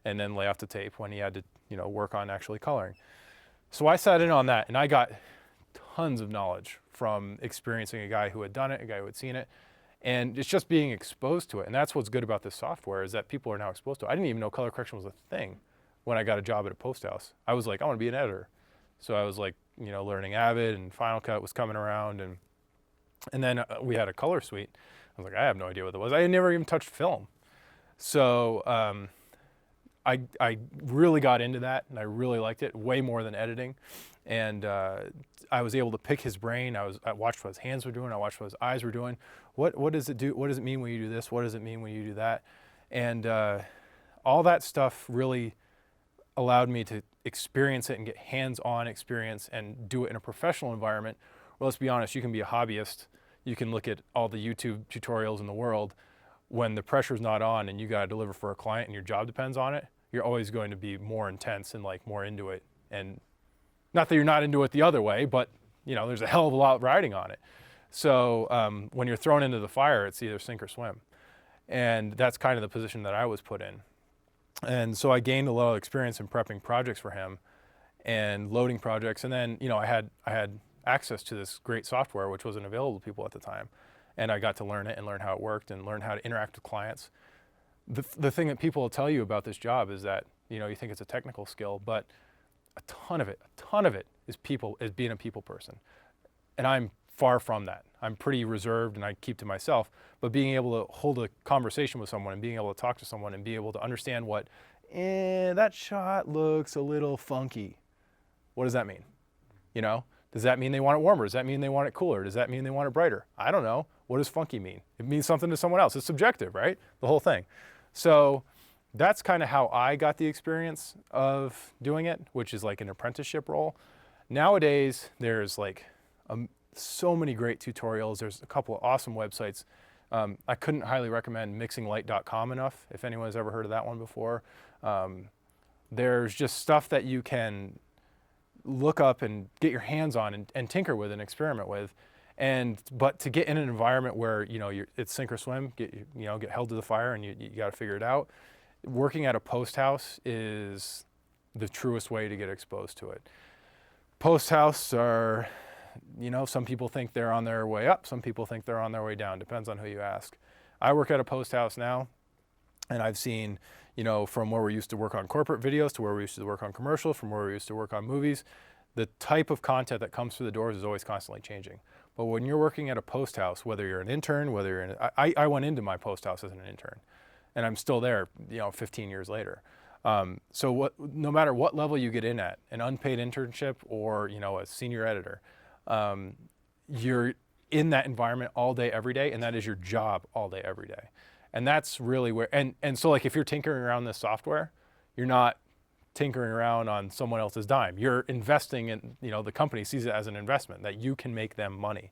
and then lay off the tape when he had to, work on actually coloring. So I sat in on that, and I got tons of knowledge from experiencing a guy who had done it, a guy who had seen it, and it's just being exposed to it. And that's what's good about this software, is that people are now exposed to it. I didn't even know color correction was a thing when I got a job at a post house. I was like, I want to be an editor. So I was like, learning Avid, and Final Cut was coming around, and then we had a color suite. I was like, I have no idea what that was. I had never even touched film. So I really got into that, and I really liked it way more than editing. And I was able to pick his brain. I watched what his hands were doing. I watched what his eyes were doing. What does it do? What does it mean when you do this? What does it mean when you do that? And all that stuff really allowed me to experience it and get hands-on experience and do it in a professional environment. Well, let's be honest, you can be a hobbyist. You can look at all the YouTube tutorials in the world. When the pressure's not on and you got to deliver for a client and your job depends on it, you're always going to be more intense and more into it. And Not that you're not into it the other way, but you know, there's a hell of a lot riding on it. So when you're thrown into the fire, it's either sink or swim. And that's kind of the position that I was put in. And so I gained a lot of experience in prepping projects for him and loading projects. And then, you know, I had access to this great software, which wasn't available to people at the time. And I got to learn it and learn how it worked and learn how to interact with clients. The thing that people will tell you about this job is that, you know, you think it's a technical skill, but a ton of it is being a people person. And I'm far from that. I'm pretty reserved and I keep to myself, but being able to hold a conversation with someone and being able to talk to someone and be able to understand what, that shot looks a little funky. What does that mean? You know, does that mean they want it warmer? Does that mean they want it cooler? Does that mean they want it brighter? I don't know. What does funky mean? It means something to someone else. It's subjective, right? The whole thing. So that's kind of how I got the experience of doing it, which is like an apprenticeship role. Nowadays, there's like so many great tutorials. There's a couple of awesome websites. I couldn't highly recommend mixinglight.com enough, if anyone's ever heard of that one before. There's just stuff that you can look up and get your hands on and tinker with and experiment with. But to get in an environment where, you know, it's sink or swim, get held to the fire and you got to figure it out. Working at a post house is the truest way to get exposed to it. Post house are, you know, some people think they're on their way up, some people think they're on their way down, depends on who you ask. I work at a post house now, and I've seen, you know, from where we used to work on corporate videos to where we used to work on commercials, from where we used to work on movies, the type of content that comes through the doors is always constantly changing. But when you're working at a post house, whether you're an intern, whether you're I went into my post house as an intern, and I'm still there, you know, 15 years later. So no matter what level you get in at, an unpaid internship or, you know, a senior editor, you're in that environment all day, every day, and that is your job all day, every day. And that's really where, and so like if you're tinkering around this software, you're not tinkering around on someone else's dime. You're investing in, you know, the company sees it as an investment that you can make them money.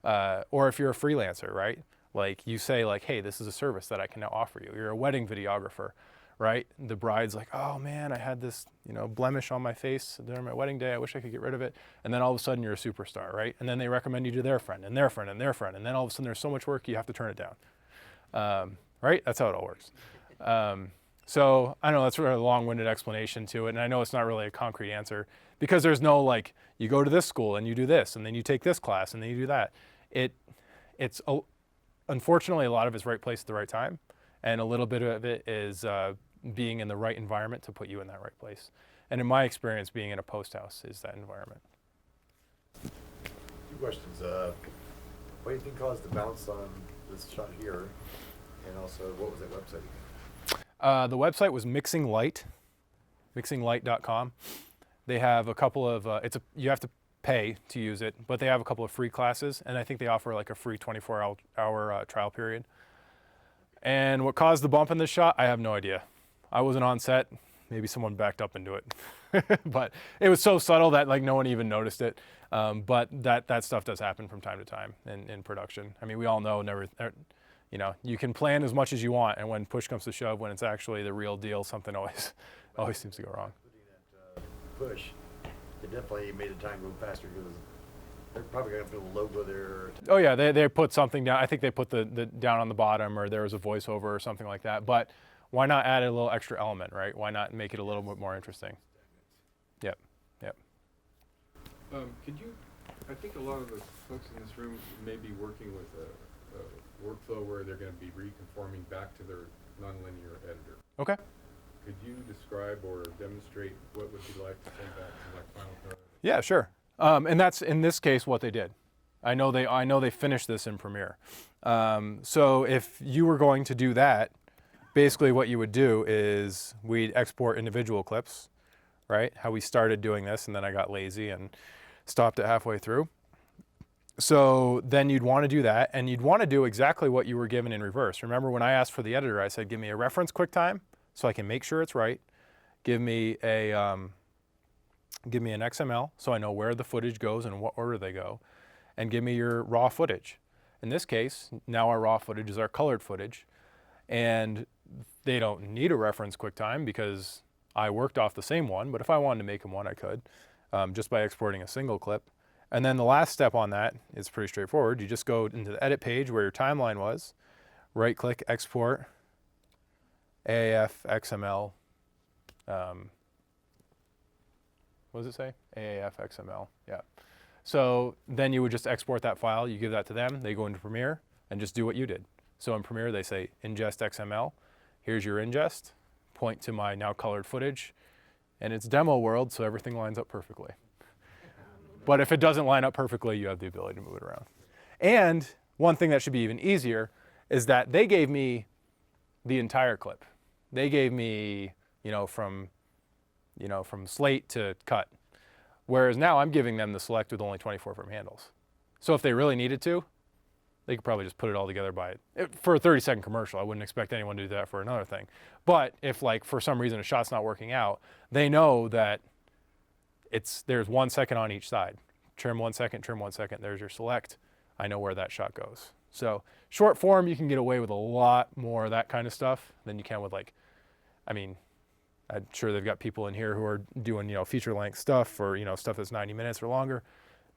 Or if you're a freelancer, right? Like you say like, hey, this is a service that I can now offer you. You're a wedding videographer, right? The bride's like, oh man, I had this, you know, blemish on my face during my wedding day. I wish I could get rid of it. And then all of a sudden you're a superstar, right? And then they recommend you to their friend and their friend and their friend. And then all of a sudden there's so much work you have to turn it down. Right? That's how it all works. So I know that's a long-winded explanation to it. And I know it's not really a concrete answer because there's no like, you go to this school and you do this, and then you take this class and then you do that. Unfortunately, a lot of it's right place at the right time. And a little bit of it is being in the right environment to put you in that right place. And in my experience, being in a post house is that environment. 2 questions. What do you think caused the bounce on this shot here? And also, what was that website again? The website was Mixing Light, mixinglight.com. They have a couple of, you have to pay to use it, but they have a couple of free classes, and I think they offer like a free 24-hour trial period. And what caused the bump in this shot, I have no idea. I wasn't on set. Maybe someone backed up into it. But it was so subtle that like no one even noticed it. But that stuff does happen from time to time in production. I mean, we all know you know, you can plan as much as you want, and when push comes to shove, when it's actually the real deal, something always seems to go wrong. That push, it definitely made the time go faster because they're probably going to put a logo there. Oh yeah, they put something down. I think they put the down on the bottom, or there was a voiceover or something like that. But why not add a little extra element, right? Why not make it a little bit more interesting? Yep. Could you, I think a lot of the folks in this room may be working with a workflow where they're going to be reconforming back to their nonlinear editor. Okay. Could you describe or demonstrate what would be like to send back to like Final Cut? Yeah, sure. And that's in this case what they did. I know they finished this in Premiere. So if you were going to do that, basically what you would do is we'd export individual clips, right? How we started doing this, and then I got lazy and stopped it halfway through. So then you'd want to do that, and you'd want to do exactly what you were given in reverse. Remember when I asked for the editor, I said, give me a reference QuickTime so I can make sure it's right. Give me an XML so I know where the footage goes and what order they go, and give me your raw footage. In this case, now our raw footage is our colored footage, and they don't need a reference QuickTime because I worked off the same one, but if I wanted to make them one, I could. just by exporting a single clip. And then the last step on that is pretty straightforward. You just go into the edit page where your timeline was, right click, export, AAF, XML, what does it say? AAF, XML, yeah. So then you would just export that file, you give that to them, they go into Premiere and just do what you did. So in Premiere they say ingest XML, here's your ingest, point to my now colored footage, and it's demo world, so everything lines up perfectly. But if it doesn't line up perfectly, you have the ability to move it around. And one thing that should be even easier is that they gave me the entire clip. They gave me, from slate to cut. Whereas now I'm giving them the select with only 24 frame handles. So if they really needed to, they could probably just put it all together for a 30-second commercial. I wouldn't expect anyone to do that for another thing. But if for some reason a shot's not working out, they know that there's 1 second on each side. Trim 1 second, trim 1 second, there's your select. I know where that shot goes. So short form, you can get away with a lot more of that kind of stuff than you can with I'm sure they've got people in here who are doing, feature length stuff or, stuff that's 90 minutes or longer.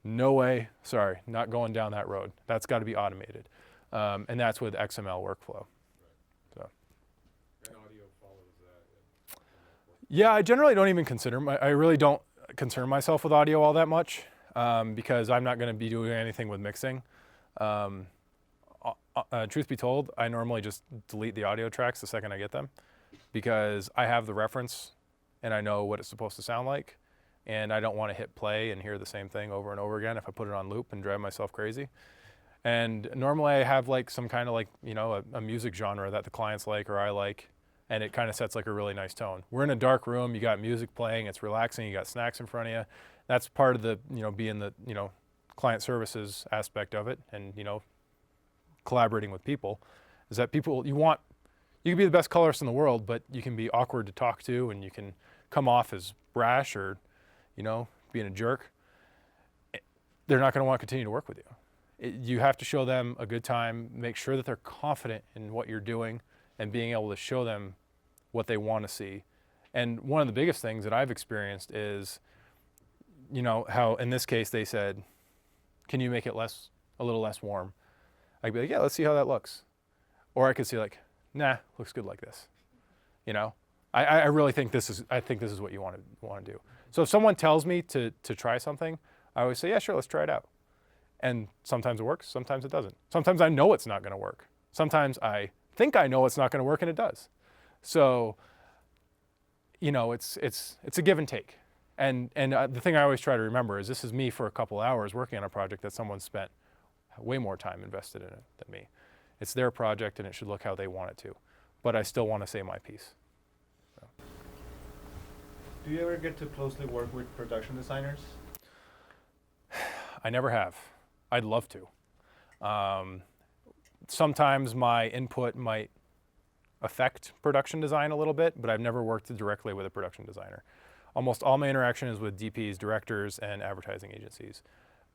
No way, sorry, not going down that road. That's got to be automated. And that's with XML workflow. So. And audio follows that. Yeah, I generally don't even I really don't concern myself with audio all that much because I'm not going to be doing anything with mixing. Truth be told, I normally just delete the audio tracks the second I get them because I have the reference and I know what it's supposed to sound like, and I don't want to hit play and hear the same thing over and over again if I put it on loop and drive myself crazy. And normally I have some kind of a music genre that the clients like or I like, and it kind of sets a really nice tone. We're in a dark room, you got music playing, it's relaxing, you got snacks in front of you. That's part of the, being the, client services aspect of it and, collaborating with people, is that people, you can be the best colorist in the world, but you can be awkward to talk to and you can come off as brash or, being a jerk. They're not going to want to continue to work with you. You have to show them a good time, make sure that they're confident in what you're doing and being able to show them what they want to see. And one of the biggest things that I've experienced is, how in this case they said, can you make it a little less warm? I'd be like, yeah, let's see how that looks. Or I could see nah, looks good like this. I really think this is what you want to do. So if someone tells me to try something, I always say, yeah, sure, let's try it out. And sometimes it works, sometimes it doesn't. Sometimes I know it's not going to work. Sometimes I think I know it's not going to work and it does. So, it's a give and take. And the thing I always try to remember is this is me for a couple hours working on a project that someone spent way more time invested in it than me. It's their project and it should look how they want it to. But I still want to say my piece. So. Do you ever get to closely work with production designers? I never have. I'd love to. Sometimes my input might affect production design a little bit, but I've never worked directly with a production designer. Almost all my interaction is with DPs, directors, and advertising agencies.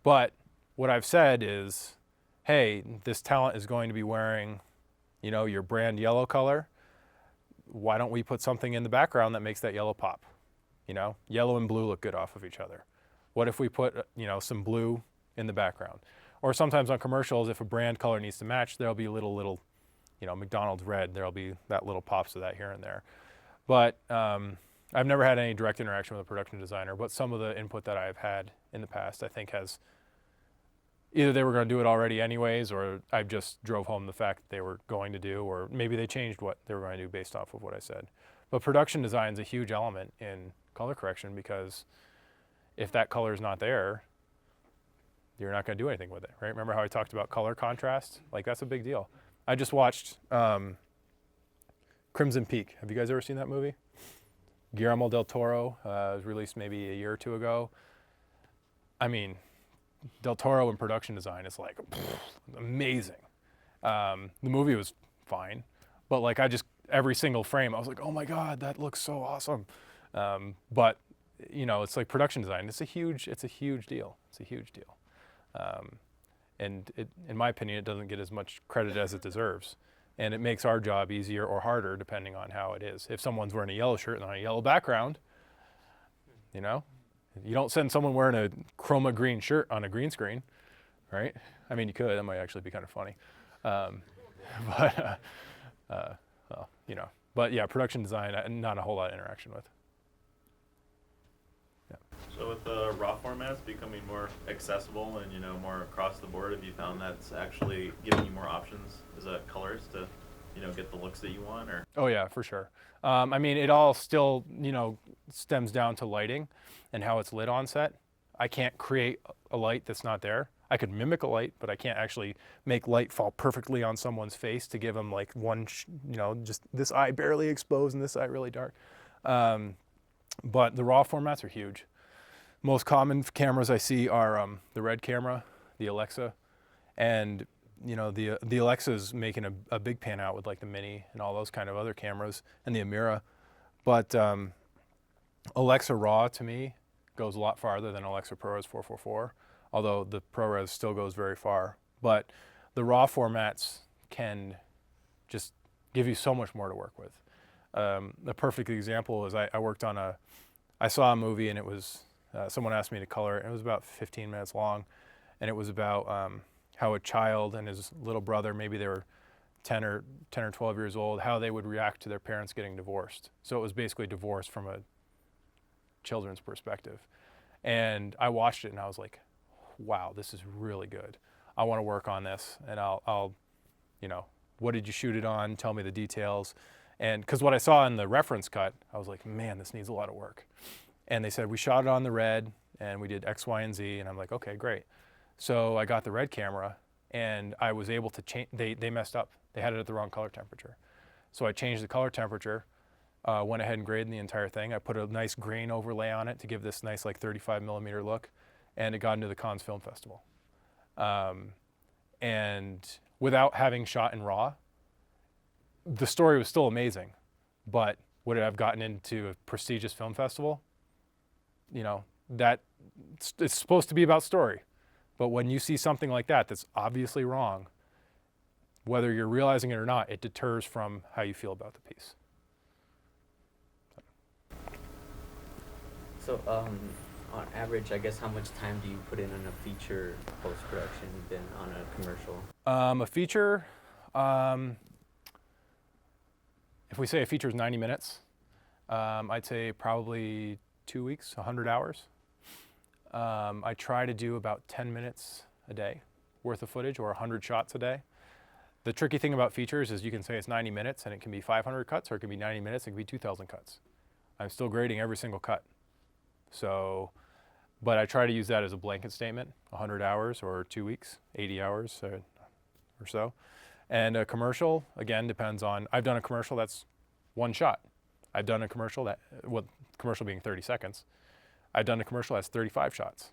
But what I've said is, hey, this talent is going to be wearing, your brand yellow color. Why don't we put something in the background that makes that yellow pop? Yellow and blue look good off of each other. What if we put, some blue in the background? Or sometimes on commercials, if a brand color needs to match, there'll be little, McDonald's red. There'll be that little pops of that here and there. But I've never had any direct interaction with a production designer, but some of the input that I've had in the past, I think has, either they were going to do it already anyways, or I just drove home the fact that they were going to do, or maybe they changed what they were going to do based off of what I said. But production design is a huge element in color correction because if that color is not there, you're not going to do anything with it, right? Remember how I talked about color contrast? That's a big deal. I just watched Crimson Peak. Have you guys ever seen that movie? Guillermo del Toro was released maybe a year or two ago. I mean, Del Toro in production design is amazing. The movie was fine, but every single frame, I was like, oh my God, that looks so awesome. But it's production design. It's a huge deal. It's a huge deal. And in my opinion, it doesn't get as much credit as it deserves. And it makes our job easier or harder depending on how it is. If someone's wearing a yellow shirt and on a yellow background, You don't send someone wearing a chroma green shirt on a green screen, right? I mean, you could. That might actually be kind of funny. But, well, you know. But yeah, production design, not a whole lot of interaction with. Yeah. So with the raw formats becoming more accessible and, you know, more across the board, have you found that's actually giving you more options as a colorist to, you know, get the looks that you want? Or Oh yeah, for sure. I mean, it all still, you know, stems down to lighting and how it's lit on set. I can't create a light that's not there. I could mimic a light, but I can't actually make light fall perfectly on someone's face to give them like one, you know, just this eye barely exposed and this eye really dark. But the raw formats are huge. Most common cameras I see are the Red camera, the Alexa, and you know the Alexa's making a big pan out with like the Mini and all those kind of other cameras, and the Amira. But Alexa RAW to me goes a lot farther than Alexa ProRes 444, although the ProRes still goes very far. But the RAW formats can just give you so much more to work with. A perfect example is I worked on I saw a movie and it was, someone asked me to color it, and it was about 15 minutes long, and it was about how a child and his little brother, maybe they were 10 or 12 years old, how they would react to their parents getting divorced. So it was basically divorce from a children's perspective. And I watched it and I was like, wow, this is really good. I want to work on this, and I'll, you know, what did you shoot it on? Tell me the details. And because what I saw in the reference cut, I was like, man, this needs a lot of work. And they said, we shot it on the Red and we did X, Y, and Z. And I'm like, okay, great. So I got the Red camera and I was able to change, they messed up. They had it at the wrong color temperature. So I changed the color temperature, went ahead and graded the entire thing. I put a nice grain overlay on it to give this nice like 35 millimeter look, and it got into the Cannes Film Festival. And without having shot in RAW, the story was still amazing, but would it have gotten into a prestigious film festival? You know, that it's supposed to be about story. But when you see something like that that's obviously wrong, whether you're realizing it or not, it deters from how you feel about the piece. So, on average, I guess how much time do you put in on a feature post-production than on a commercial? A feature, if we say a feature is 90 minutes, I'd say probably 2 weeks, 100 hours. I try to do about 10 minutes a day worth of footage, or 100 shots a day. The tricky thing about features is you can say it's 90 minutes and it can be 500 cuts, or it can be 90 minutes and it can be 2,000 cuts. I'm still grading every single cut. So, but I try to use that as a blanket statement, 100 hours or 2 weeks, 80 hours or so. And a commercial, again, depends on, I've done a commercial that's one shot. I've done a commercial that, well, commercial being 30 seconds. I've done a commercial that's 35 shots.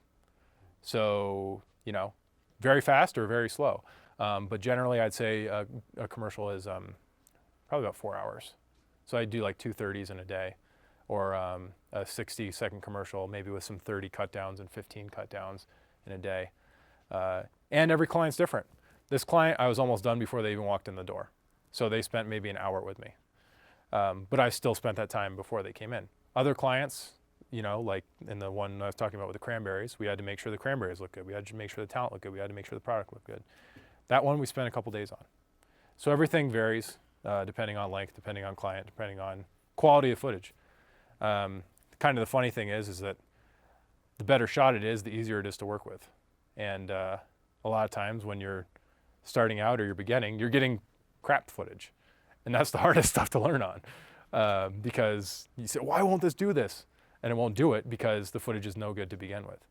So, you know, very fast or very slow. But generally I'd say a commercial is probably about 4 hours. So I do like 2 30s in a day, or a 60-second commercial, maybe with some 30 cut downs and 15 cut downs in a day. And every client's different. This client, I was almost done before they even walked in the door. So they spent maybe an hour with me. But I still spent that time before they came in. Other clients, you know, like in the one I was talking about with the cranberries, we had to make sure the cranberries looked good. We had to make sure the talent looked good. We had to make sure the product looked good. That one we spent a couple days on. So everything varies depending on length, depending on client, depending on quality of footage. Kind of the funny thing is that the better shot it is, the easier it is to work with. And a lot of times when you're starting out or you're beginning, you're getting crap footage. And that's the hardest stuff to learn on, because you say, why won't this do this? And it won't do it because the footage is no good to begin with.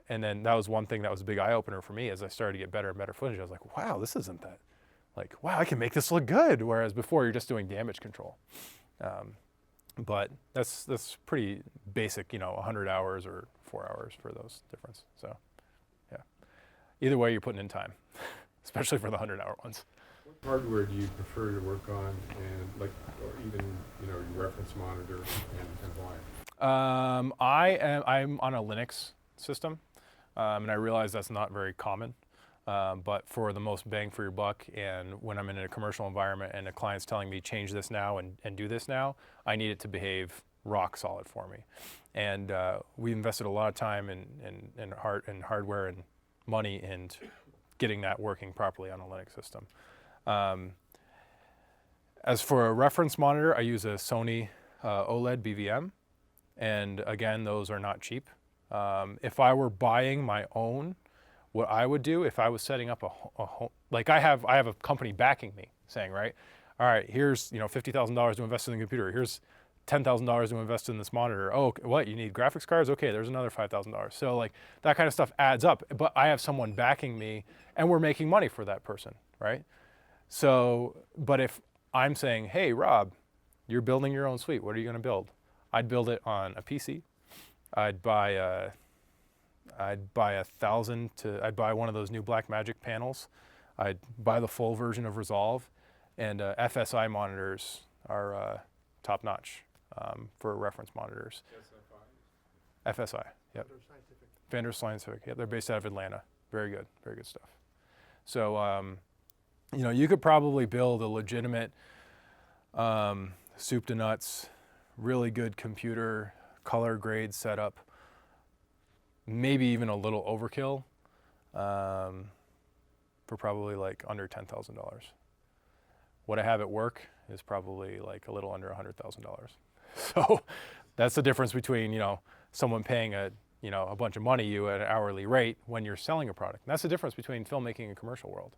And then that was one thing that was a big eye-opener for me as I started to get better and better footage. I was like, wow, this isn't that. Like, wow, I can make this look good. Whereas before, you're just doing damage control. But that's pretty basic, you know, 100 hours or 4 hours for those difference. So, yeah. Either way, you're putting in time, especially for the 100-hour ones. What hardware do you prefer to work on, and like, or even, you know, your reference monitor, and why? I'm on a Linux system, and I realize that's not very common. But for the most bang for your buck, and when I'm in a commercial environment and a client's telling me change this now and do this now, I need it to behave rock solid for me. And we invested a lot of time and hardware and money into getting that working properly on a Linux system. As for a reference monitor, I use a Sony OLED BVM. And again, those are not cheap. If I were buying my own, what I would do if I was setting up a home, like I have a company backing me saying, right, all right, here's $50,000 to invest in the computer. Here's $10,000 to invest in this monitor. Oh, what, you need graphics cards? Okay, there's another $5,000. So like that kind of stuff adds up, but I have someone backing me and we're making money for that person, right? So, but if I'm saying, hey, Rob, you're building your own suite. What are you going to build? I'd build it on a PC. I'd buy I'd buy one of those new Blackmagic panels. I'd buy the full version of Resolve, and FSI monitors are top notch for reference monitors. FSI, yep. Vander Scientific, yep. They're based out of Atlanta. Very good stuff. So, you could probably build a legitimate soup to nuts, really good computer, color grade setup, maybe even a little overkill for probably like under $10,000. What I have at work is probably like a little under $100,000. So that's the difference between, someone paying a bunch of money you at an hourly rate when you're selling a product. And that's the difference between filmmaking and commercial world.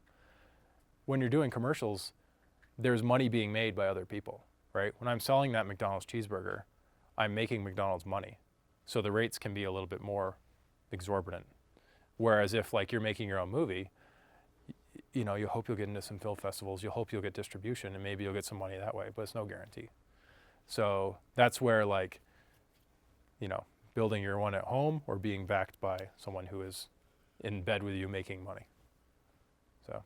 When you're doing commercials, there's money being made by other people, right? When I'm selling that McDonald's cheeseburger, I'm making McDonald's money. So the rates can be a little bit more exorbitant. Whereas if like you're making your own movie, you hope you'll get into some film festivals, you hope you'll get distribution, and maybe you'll get some money that way, but it's no guarantee. So that's where like, building your one at home or being backed by someone who is in bed with you making money. So.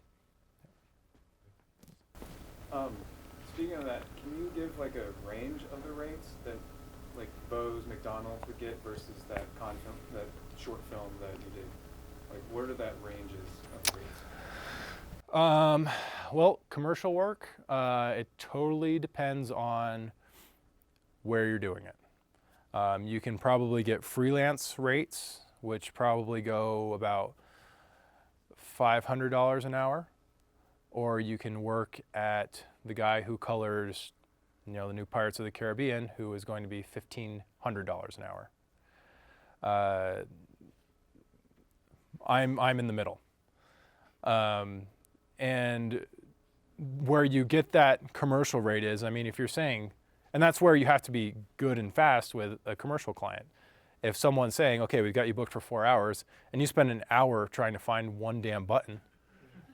Speaking of that, can you give like a range of the rates that like Bose, McDonald's would get versus that short film that you did? Like, what are that ranges of rates? Well, commercial work, it totally depends on where you're doing it. You can probably get freelance rates, which probably go about $500 an hour, or you can work at the guy who colors, the new Pirates of the Caribbean, who is going to be $1,500 an hour. I'm in the middle. And where you get that commercial rate is, if you're saying, and that's where you have to be good and fast with a commercial client. If someone's saying, okay, we've got you booked for 4 hours, and you spend an hour trying to find one damn button,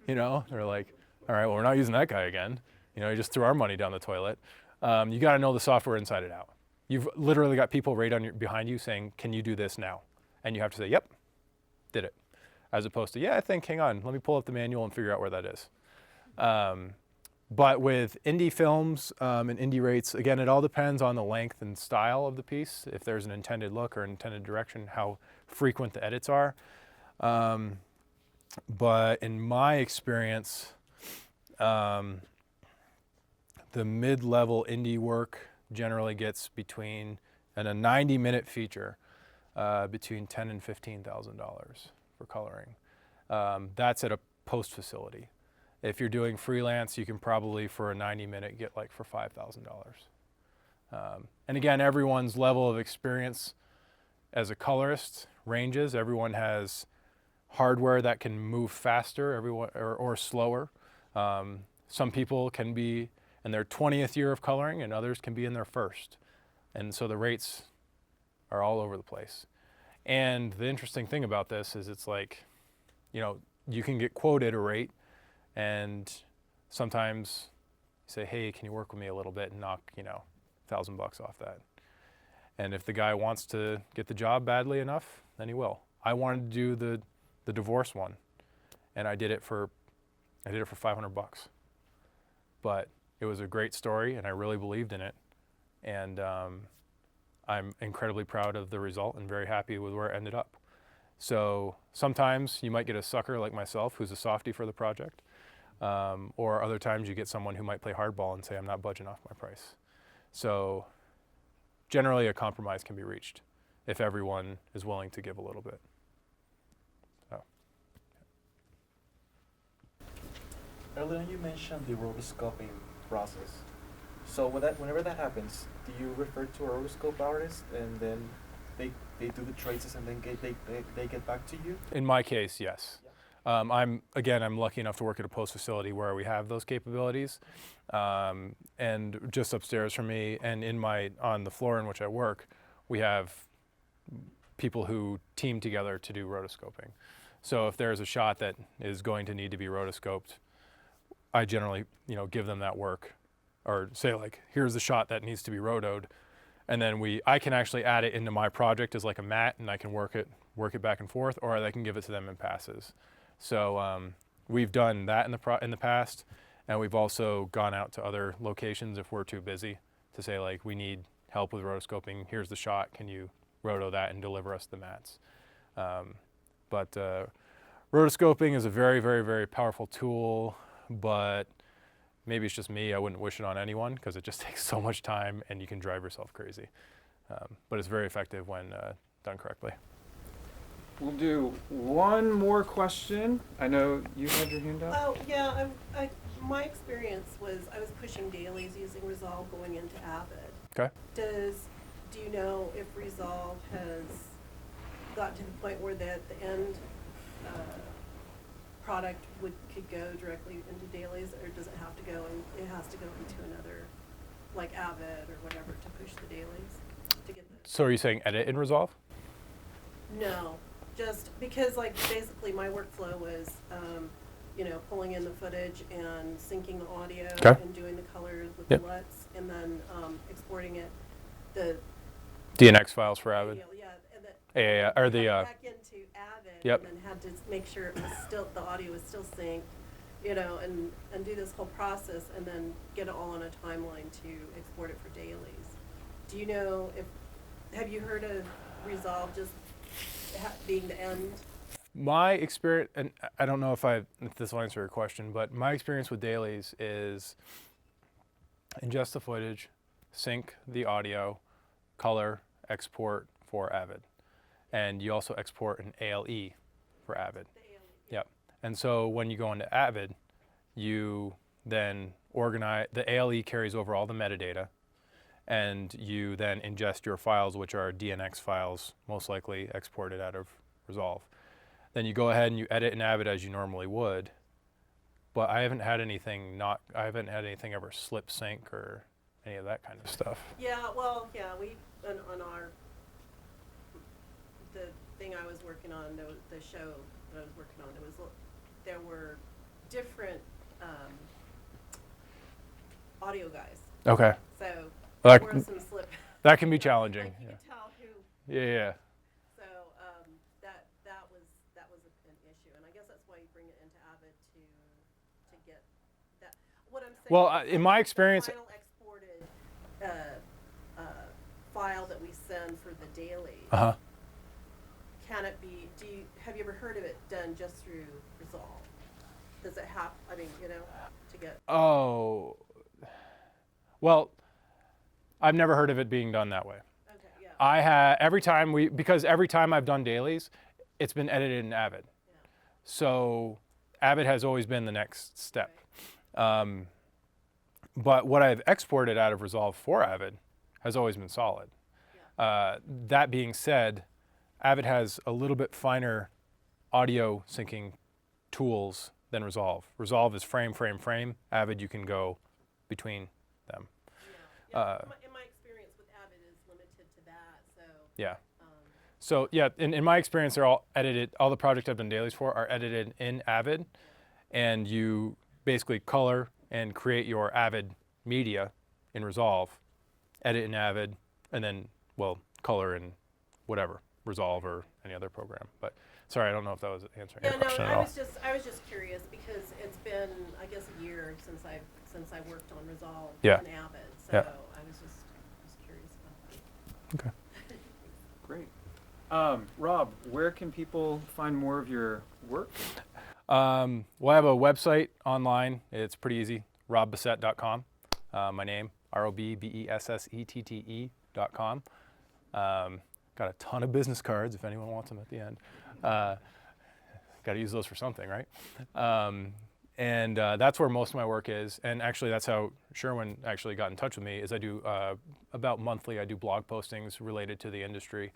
they're like, all right, well, we're not using that guy again. You just threw our money down the toilet. You got to know the software inside and out. You've literally got people right behind you saying, can you do this now? And you have to say, yep, did it. As opposed to, yeah, hang on, let me pull up the manual and figure out where that is. But with indie films and indie rates, again, it all depends on the length and style of the piece, if there's an intended look or intended direction, how frequent the edits are. But in my experience, the mid-level indie work generally gets between, in a 90-minute feature, between $10,000 and $15,000 for coloring. That's at a post facility. If you're doing freelance, you can probably, for a 90-minute, get like for $5,000. And again, everyone's level of experience as a colorist ranges. Everyone has hardware that can move faster, or slower. Some people can be in their 20th year of coloring, and others can be in their first. And so the rates are all over the place. And the interesting thing about this is it's like, you can get quoted a rate, and sometimes you say, hey, can you work with me a little bit and knock, $1,000 off that. And if the guy wants to get the job badly enough, then he will. I wanted to do the divorce one, and I did it for $500. But it was a great story, and I really believed in it. And I'm incredibly proud of the result and very happy with where it ended up. So sometimes you might get a sucker like myself who's a softie for the project, or other times you get someone who might play hardball and say, I'm not budging off my price. So generally a compromise can be reached if everyone is willing to give a little bit. So. Earlier you mentioned the rotoscoping process. So whenever that happens, do you refer to a rotoscope artist and then they do the traces and then they get back to you? In my case, yes. I'm lucky enough to work at a post facility where we have those capabilities, and just upstairs from me and on the floor in which I work, we have people who team together to do rotoscoping. So if there's a shot that is going to need to be rotoscoped, I generally, give them that work, or say like, here's the shot that needs to be rotoed, and then I can actually add it into my project as like a mat, and I can work it back and forth, or I can give it to them in passes. So we've done that in the past, and we've also gone out to other locations if we're too busy to say like, we need help with rotoscoping. Here's the shot. Can you roto that and deliver us the mats? But rotoscoping is a very, very, very powerful tool, but maybe it's just me. I wouldn't wish it on anyone because it just takes so much time and you can drive yourself crazy. But it's very effective when done correctly. We'll do one more question. I know you had your hand up. Oh, yeah, my experience was I was pushing dailies using Resolve going into Avid. Okay. Do you know if Resolve has got to the point where the end product could go directly into dailies, or does it have to go and it has to go into another, like Avid or whatever, to push the dailies to get the? So are you saying edit in Resolve? No, just because like basically my workflow was, pulling in the footage and syncing the audio and doing the colors with the LUTs, and then exporting it, the DNX files for Avid. yeah, and then Or the back into Avid, and then had to make sure it was still, the audio was still synced, and do this whole process, and then get it all on a timeline to export it for dailies. Do you know have you heard of Resolve just being the end? My experience, and I don't know if this will answer your question, but my experience with dailies is ingest the footage, sync the audio, color, export for Avid. And you also export an ALE for Avid. The ALE. Yep. And so when you go into Avid, you then organize, the ALE carries over all the metadata, and you then ingest your files, which are DNX files, most likely exported out of Resolve. Then you go ahead and you edit in Avid as you normally would, but I haven't had anything ever slip sync or any of that kind of stuff. Yeah, we on the thing I was working on, the show that I was working on, there were different audio guys. Okay. So Well, there were some slip. that can be challenging. Like you could tell who. Yeah. So that was an issue, and I guess that's why you bring it into Avid to get that. What I'm saying. Well, is in my the experience. final exported file that we send for the daily. Can it be? Have you ever heard of it done just through Resolve? Does it have? I mean, to get. Oh. Well, I've never heard of it being done that way. Okay. Yeah. Because every time I've done dailies, it's been edited in Avid. Yeah. So Avid has always been the next step. Right. But what I've exported out of Resolve for Avid has always been solid. Yeah. That being said, Avid has a little bit finer audio syncing tools than Resolve. Resolve is frame, frame, frame. Avid, you can go between them. Yeah. In my experience with Avid is limited to that. So. Yeah. So yeah, in my experience, they're all edited. All the projects I've done dailies for are edited in Avid, and you basically color and create your Avid media in Resolve, edit in Avid, and then color in whatever Resolve or any other program. But sorry, I don't know if that was answering your question at all. I was just curious because it's been, I guess, a year since I worked on Resolve Yeah. and Avid, so Yeah. I was just curious about that. Okay. Great. Rob, where can people find more of your work? Well, I have a website online. It's pretty easy, robbessette.com. My name, ROBBESSETTE rob.com. Got a ton of business cards if anyone wants them at the end. Got to use those for something, right? And that's where most of my work is. And actually, that's how Sherwin actually got in touch with me. Is I do about monthly. I do blog postings related to the industry,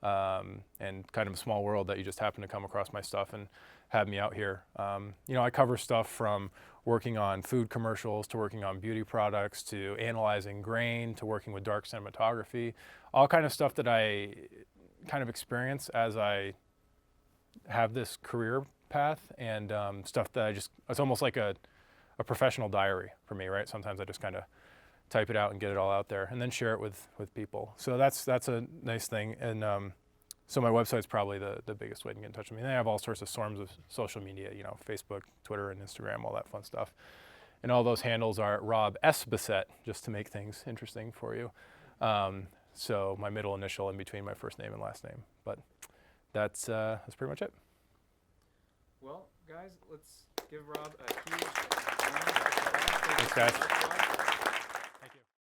and kind of a small world that you just happen to come across my stuff and have me out here. I cover stuff from working on food commercials to working on beauty products to analyzing grain to working with dark cinematography, all kind of stuff that I kind of experience as I have this career path, and stuff that it's almost like a professional diary for me, right? Sometimes I just kind of type it out and get it all out there and then share it with people. So that's a nice thing. And so my website's probably the biggest way to get in touch with me. And I have all sorts of forms of social media, Facebook, Twitter, and Instagram, all that fun stuff. And all those handles are Rob S. Bessette, just to make things interesting for you. So my middle initial in between my first name and last name. But that's pretty much it. Well, guys, let's give Rob a huge round of applause. Thanks, guys.